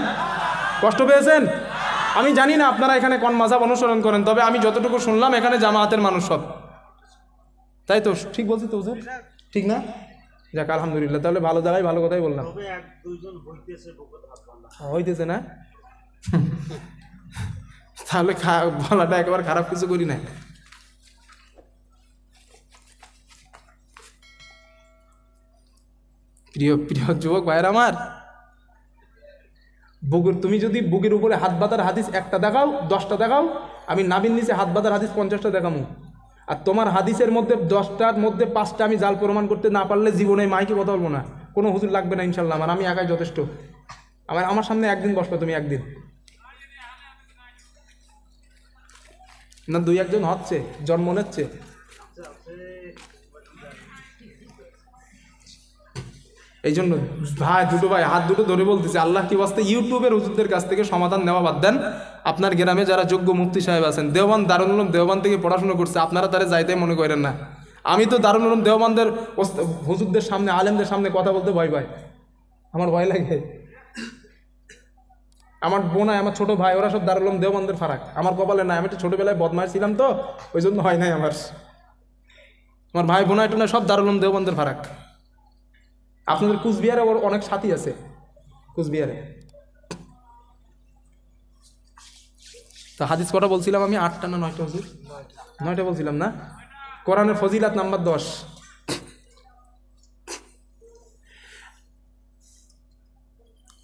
কষ্ট পেয়েছেন? আমি জানি না আপনারা এখানে কোন মাযহাব অনুসরণ করেন, তবে আমি যতটুকু শুনলাম এখানে জামায়াতের মানুষ সব, তাই তো? ঠিক বলছি তো হুজুর? ঠিক না? যাক আলহামদুলিল্লাহ, তাহলে ভালো জায়গায় ভালো কথাই বললাম। হইতেছে না? তাহলে বলাটা একেবারে খারাপ কিছু করি না। প্রিয় প্রিয় যুবক ভাইয়ের আমার, বুকের, তুমি যদি বুকের উপরে হাত বাঁধার হাদিস একটা দেখাও, 10টা দেখাও, আমি নাভির নিচে হাত বাঁধার হাদিস 50টা দেখামু। আর তোমার হাদিসের মধ্যে 10টার মধ্যে 5টা আমি জাল প্রমাণ করতে না পারলে জীবনে মাইকে কথা বলবো না, কোনো হুজুর লাগবে না ইনশাল্লাহ আমার, আমি একাই যথেষ্ট। আমার সামনে একদিন বসবে তুমি, একদিন না 2-1 জন হচ্ছে, জন্ম নিচ্ছে। এই জন্য ভাই, দুটো ভাই হাত দুটো ধরে বলতেছে, আল্লাহ কি বাস্তে ইউটিউবের হুজুরদের কাছ থেকে সমাধান নেওয়া বাদ দেন। আপনার গ্রামে যারা যোগ্য মুফতি সাহেব আছেন, দেওবন্দ, দারুল উলুম দেওবন্দ থেকে পড়াশোনা করছে, আপনারা তারা যাইতে মনে করেন না। আমি তো দারুল উলুম দেওবন্দের হুজুরদের সামনে, আলেমদের সামনে কথা বলতে ভয় পাই, আমার ভয় লাগে। আমার বোনাই, আমার ছোট ভাই, ওরা সব দারুল উলুম দেওবন্দের ফারাক, আমার কপালে নাই। আমি তো ছোটবেলায় বদমাশ ছিলাম, তো ওই জন্য হয় নাই আমার ভাই বোনাই টোনাই সব দারুল উলুম দেওবন্দের ফারাক। আপনাদের কুচবিহারে ওর অনেক সাথী আছে, কুচবিহারে। তা হাদিস কটা বলছিলাম আমি? 8টা না 9টা হুজুর? 9টা বলছিলাম না? কোরআনের ফজিলাত নাম্বার 10।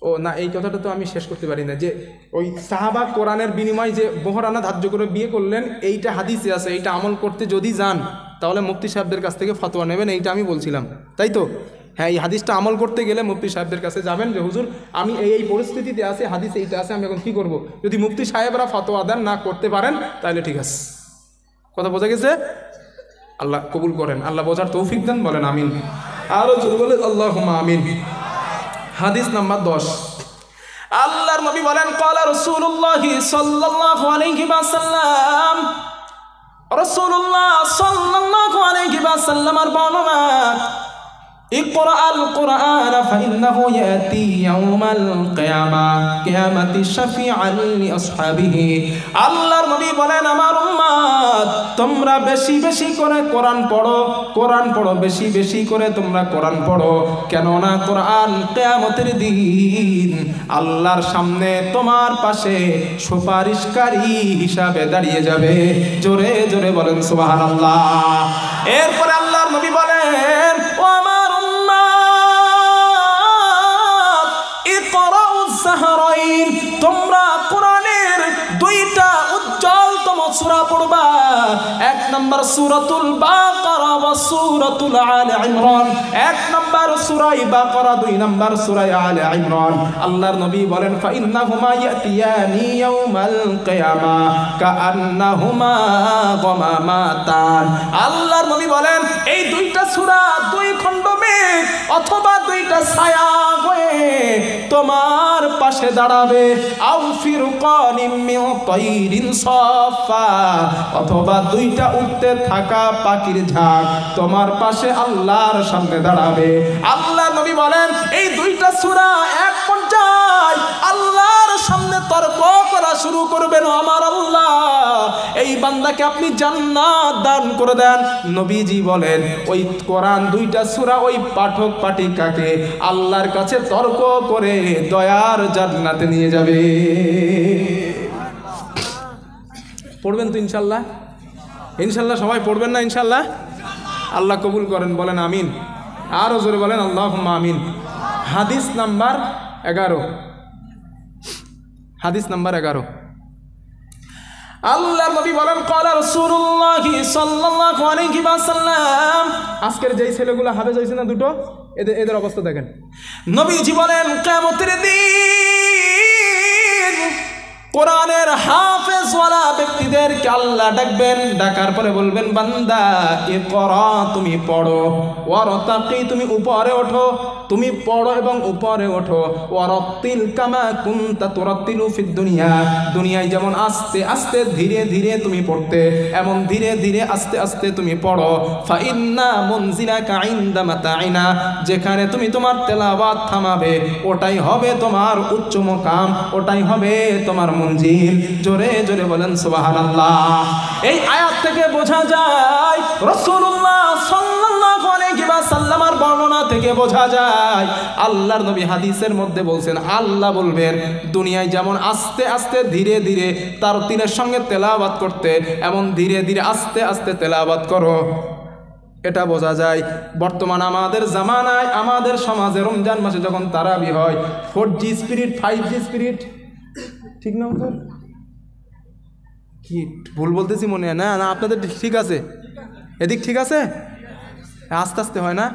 ও না, এই কথাটা তো আমি শেষ করতে পারি না, যে ওই সাহাবা কোরআনের বিনিময়ে যে মোহরানা ধার্য করে বিয়ে করলেন, এইটা হাদিসে আছে, এইটা আমল করতে যদি যান তাহলে মুফতি সাহেবদের কাছ থেকে ফতোয়া নেবেন, এইটা আমি বলছিলাম, তাই তো? হ্যাঁ, এই হাদিসটা আমল করতে গেলে মুফতি সাহেবদের কাছে যাবেন, যে হুজুর আমি এই পরিস্থিতিতে আছে, হাদিস এইটা আছে, আমি এখন কী করব? যদি মুফতি সাহেবরা ফতোয়া দেন, না করতে পারেন, তাহলে ঠিক আছে। কথা বোঝা গেছে? আল্লাহ কবুল করেন, আল্লাহ বোঝার তৌফিক দেন, বলেন আমিন। আরও যদি বলে আল্লাহুম্মা আমিন। হাদিস নাম্বার 10, আল্লাহর নবী বলেন ক্বালা রাসূলুল্লাহ সাল্লাল্লাহু আলাইহি ওয়াসাল্লাম, রাসূলুল্লাহ সাল্লাল্লাহু আলাইহি ওয়াসাল্লামের বর্ণনা, ইকরা আল কুরআন ফাইন্নাহু ইয়াতি ইয়াউমাল কিয়ামাতি শাফিআন লিআসহাবিহি। আল্লাহর নবী বলেন আমার উম্মত তোমরা বেশি বেশি করে কোরআন পড়ো, কোরআন পড়ো, বেশি বেশি করে তোমরা কোরআন পড়ো, কেননা কোরআন কিয়ামতের দিন আল্লাহর সামনে তোমার পাশে সুপারিশকারী হিসাবে দাঁড়িয়ে যাবে। জোরে জোরে বলেন সুবহানাল্লাহ। এরপরে আল্লাহর নবী বলেন ও আমার তোমরা কোরআনের দুইটা উজ্জ্বলতম সূরা পড়বা, এক নম্বর সূরাতুল বাকারা ওয়া সূরাতুল আলে ইমরান। এক নম্বর সূরা বাকারা, দুই নম্বর সূরা আলে ইমরান। আল্লাহর নবী বলেন ফাইন্নাহুমা ইয়াতিয়ানি ইয়াউমাল কিয়ামা কাআন্নাহুমা গামামাতান। আল্লাহর নবী বলেন এই দুইটা সূরা দুই খণ্ড মেঘ অথবা দুইটা ছায়া হয়ে তোমার পাশে দাঁড়াবে। আও ফিরকানিম মিন তাইরিন সাফা, অথবা দুইটা উঠতে থাকা পাখির ঝাঁক তোমার পাশে আল্লাহর সামনে দাঁড়াবে। আল্লাহ নবী বলেন এই দুইটা সূরা এক পর্যায়ে আল্লাহর সামনে তর্ক করা শুরু করবেন, আমার আল্লাহ এই বান্দাকে আপনি জান্নাত দান করে দেন। নবীজি বলেন ওই কোরআন দুইটা সূরা ওই পাঠক পাঠিকাকে আল্লাহর কাছে তর্ক করে দয়ার জান্নাতে নিয়ে যাবে। পড়বেন তো ইনশাল্লাহ? ইনশাল্লাহ সবাই পড়বেন না ইনশাল্লাহ? আল্লাহ কবুল করেন, বলেন আমিন। আরও জোরে বলেন আল্লাহুম্মা আমিন। হাদিস নাম্বার 11, হাদিস নাম্বার 11। আল্লাহর নবী বলেন ক্বালা রাসূলুল্লাহ সাল্লাল্লাহু আলাইহি ওয়াসাল্লাম, আজকের যেই ছেলেগুলো হাফেজ হইছে না দুটো, এদের অবস্থা দেখেন। নবীজি বলেন কিয়ামতের দিন কোরআনের হাফেজওয়ালা ব্যক্তিদেরকে আল্লাহ ডাকবেন, ডাকার পরে বলবেন বান্দা ইকরা, তুমি পড়ো, ওয়ারতাকি, তুমি উপরে ওঠো, তুমি পড়ো এবং উপরে ওঠো, ওয়ারাত্তিল কামা কুনতা তুরাত্তিলু ফিদ দুনিয়া, দুনিয়ায় যেমন আস্তে আস্তে ধীরে ধীরে তুমি পড়তে এমন ধীরে ধীরে আস্তে আস্তে তুমি পড়ো। ফাইন্না মুনজিলাকা ইনদা মাতাইনা, যেখানে তুমি তোমার তেলাওয়াত থামাবে ওটাই হবে তোমার উচ্চ মাকাম, ওটাই হবে তোমার মঞ্জিল। জোরে জোরে বলেন সুবহানাল্লাহ। এই আয়াত থেকে বোঝা যায়, রাসূলুল্লাহ সাল্লাল্লাহু আলাইহি ওয়াসাল্লামের বর্ণনা থেকে বোঝা যায়, আল্লাহর নবী হাদিসের মধ্যে বলছেন আল্লাহ বলবেন দুনিয়ায় যেমন আস্তে আস্তে ধীরে ধীরে তার তিলের সঙ্গে তেলাওয়াত করতে এমন ধীরে ধীরে আস্তে আস্তে তেলাওয়াত করো। এটা বোঝা যায় বর্তমান আমাদের জামানায় আমাদের সমাজে রমজান মাসে যখন তারাবি হয় 4G স্পিরিট 5G স্পিরিট, ঠিক না? তো কি ভুল বলতেছি মনে হয়? না না আপনাদের ঠিক আছে, এদিক ঠিক আছে, আস্তে আস্তে হয় না?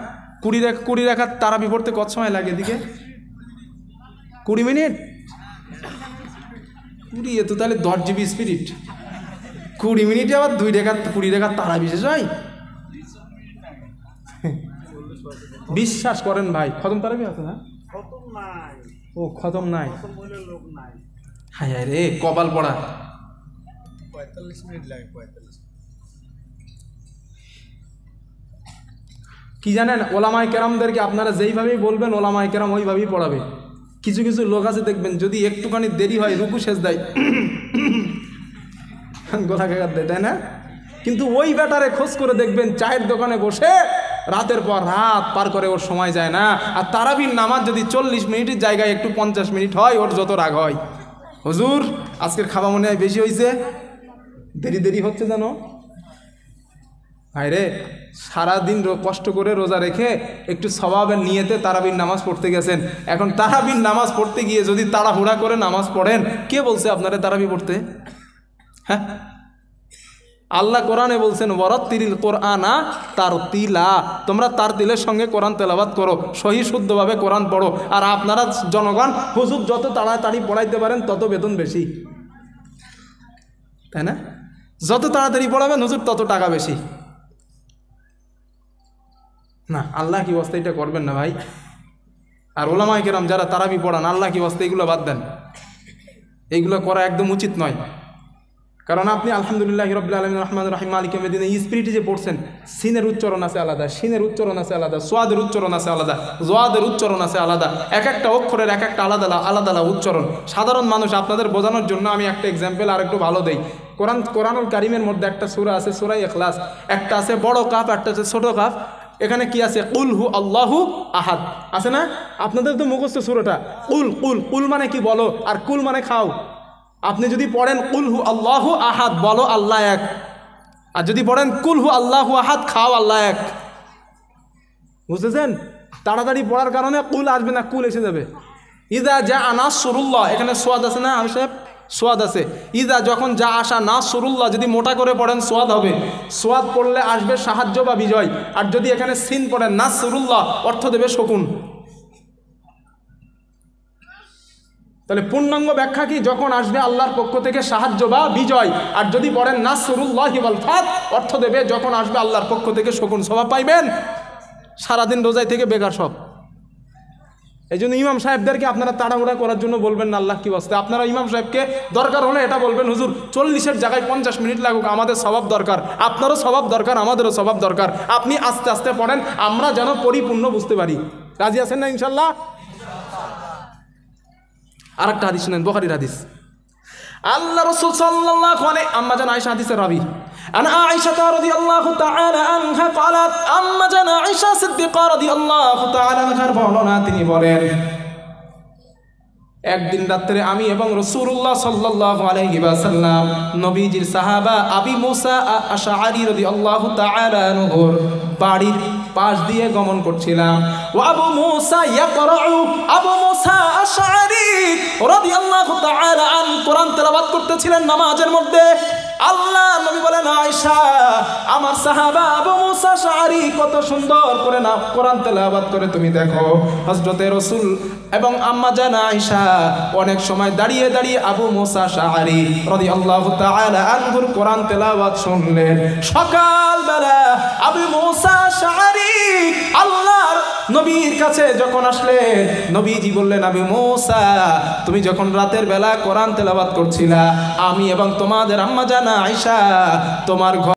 20 রেখার তারাবি পড়তে কত সময় লাগে? এদিকে 20 মিনিট, 20 এ তো তাহলে 10 GB স্পিরিট, 20 মিনিটে আবার 20 রেখার তারাবি শেষ হয়। বিশ্বাস করেন ভাই, খতম তারাবি আছে না? ও খতম নাই, হায় হায় রে কপাল পড়া। 45 মিনিট লাগে, 45। কি জানেন, ওলামায়ে কেরামদেরকে আপনারা যেইভাবেই বলবেন ওলামায়ে কেরাম ওইভাবেই পড়াবে। কিছু কিছু লোক আছে দেখবেন যদি একটুখানি দেরি হয় রুকু শেষ দেয়, গলা কাকার দেয়, তাই না? কিন্তু ওই ব্যাটারে খোঁজ করে দেখবেন চায়ের দোকানে বসে রাতের পর রাত পার করে, ওর সময় যায় না। আর তারাবির নামাজ যদি 40 মিনিটের জায়গায় একটু 50 মিনিট হয়, ওর যত রাগ হয়, হুজুর আজকের খাওয়া মনে হয় বেশি হয়েছে, দেরি দেরি হচ্ছে জানো। ভাই রে, সারাদিন কষ্ট করে রোজা রেখে একটু সওয়াবের নিয়তে তারাবির নামাজ পড়তে গেছেন, এখন তারাবির নামাজ পড়তে গিয়ে যদি তাড়াহুড়া করে নামাজ পড়েন, কে বলছে আপনারা তারাবি পড়তে? হ্যাঁ, আল্লাহ কোরআনে বলছেন ওয়ারাত্তিলিল কোরআনা তারতিলা, তোমরা তারতিলের সঙ্গে কোরআন তেলাওয়াত করো, সহি শুদ্ধভাবে কোরআন পড়ো। আর আপনারা জনগণ হুজুর যত তাড়াতাড়ি পড়াইতে পারেন তত বেতন বেশি, তাই না? যত তাড়াতাড়ি পড়াবেন হুজুর তত টাকা বেশি। না, আল্লাহ কি অবস্থা, এটা করবেন না ভাই। আর ওলামায়ে কেরাম যারা তারাবি পড়ান, আল্লাহ কি ওয়াস্তে এগুলো বাদ দেন, এইগুলো করা একদম উচিত নয়। কারণ আপনি আলহামদুলিল্লাহ রাব্বিল আলামিন রহমানির রহিম মালিকি ইয়াউমিদ্দিন এই স্পিরিটে যে পড়ছেন, সিনের উচ্চারণ আছে আলাদা, শিনের উচ্চারণ আছে আলাদা, সোয়াদের উচ্চারণ আছে আলাদা, জোয়াদের উচ্চারণ আছে আলাদা, এক একটা অক্ষরের এক একটা আলাদা আলাদা উচ্চারণ। সাধারণ মানুষ আপনাদের বোঝানোর জন্য আমি একটা এক্সাম্পল আর একটু ভালো দেই। কোরআনুল কারিমের মধ্যে একটা সূরা আছে সূরা ইখলাস, একটা আছে বড় কাফ, একটা আছে ছোট কাফ। এখানে কি আছে? কুল হু আল্লাহু আহাদ আছে না? আপনাদের তো মুখস্থ সূরাটা। কুল কুল কুল মানে কি বলো, আর কুল মানে খাও। আপনি যদি পড়েন কুল হু আল্লাহু আহাদ, বলো আল্লাহ এক, আর যদি পড়েন কুল হু আল্লাহু আহাদ, খাও আল্লাহ এক। বুঝতেছেন? তাড়াতাড়ি পড়ার কারণে কুল আসবে না, কুল এসে যাবে। ইদা যা নাসরুল্লাহ, এখানে সোয়াদ আছে না আমি সাহেব? সোয়াদ আছে। ইদা যখন যা আসা নাসরুল্লাহ, যদি মোটা করে পড়েন সোয়াদ হবে, সোয়াদ পড়লে আসবে সাহায্য বা বিজয়। আর যদি এখানে সিন পড়েন নাসরুল্লাহ, অর্থ দেবে শকুন। তাহলে পূর্ণাঙ্গ ব্যাখ্যা কি? যখন আসবে আল্লাহর পক্ষ থেকে সাহায্য বা বিজয়। আর যদি পড়েন নাসরুল্লাহি ওয়াল ফাত, অর্থ দেবে যখন আসবে আল্লাহর পক্ষ থেকে শকুন। সওয়াব পাইবেন, সারাদিন রোজায় থেকে বেকার সব। এই জন্য ইমাম সাহেবদেরকে আপনারা তাড়াহুড়া করার জন্য বলবেন না, আল্লাহ কি ওয়াস্তে। আপনারা ইমাম সাহেবকে দরকার হলে এটা বলবেন, হুজুর 40-এর জায়গায় 50 মিনিট লাগুক, আমাদের সওয়াব দরকার, আপনারও সওয়াব দরকার, আমাদেরও সওয়াব দরকার। আপনি আস্তে আস্তে পড়েন, আমরা যেন পরিপূর্ণ বুঝতে পারি। রাজি আছেন না ইনশাল্লাহ? আর একটা হাদিস শুনেন, বুখারীর হাদিস। আল্লাহ রাসূল সাল্লাল্লাহু আলাইহি আম্মা জান আয়েশা হাদিসের রাবী, আন আয়েশা রাদিয়াল্লাহু তাআলা আনহা قالت, আম্মা জান আয়েশা সিদ্দিকা রাদিয়াল্লাহু তাআলা আনহার বর্ণনা, তিনি বলেন, একদিন রাত্রে আমি এবং রাসূলুল্লাহ সাল্লাল্লাহু আলাইহি ওয়াসাল্লাম নবীজির সাহাবা আবি মুসা আশআরী রাদিয়াল্লাহু তাআলা আনহুর বাড়ির পাশ দিয়ে গমন করছিলাম। ও আবু মুসা ইয়াকরাউ, আবু মুসা আশআরী রাদিয়াল্লাহু তাআলা আন কোরআন তেলাওয়াত করতেছিলেন নামাজের মধ্যে। আল্লাহ নবী বলেন, আয়েশা, আমার সাহাবা আবু মুসা আশআরী কত সুন্দর করে না কোরআন তেলাওয়াত করে তুমি দেখো। হযরতে রাসূল এবং আম্মা জান আয়েশা অনেক সময় দাঁড়িয়ে দাঁড়িয়ে আবু মুসা আশআরী রাদিয়াল্লাহু তাআলা আনহুর কোরআন তেলাওয়াত শুনলেন। সকালবেলা আবু মুসা আশআরী আল্লাহর নবীর কাছে যখন আসলেন, নবীজি বললেন, আবু মুসা, তুমি যখন রাতের বেলা কোরআন তেলাওয়াত করছিলা, আমি এবং তোমাদের আম্মা জান আয়েশা তোমার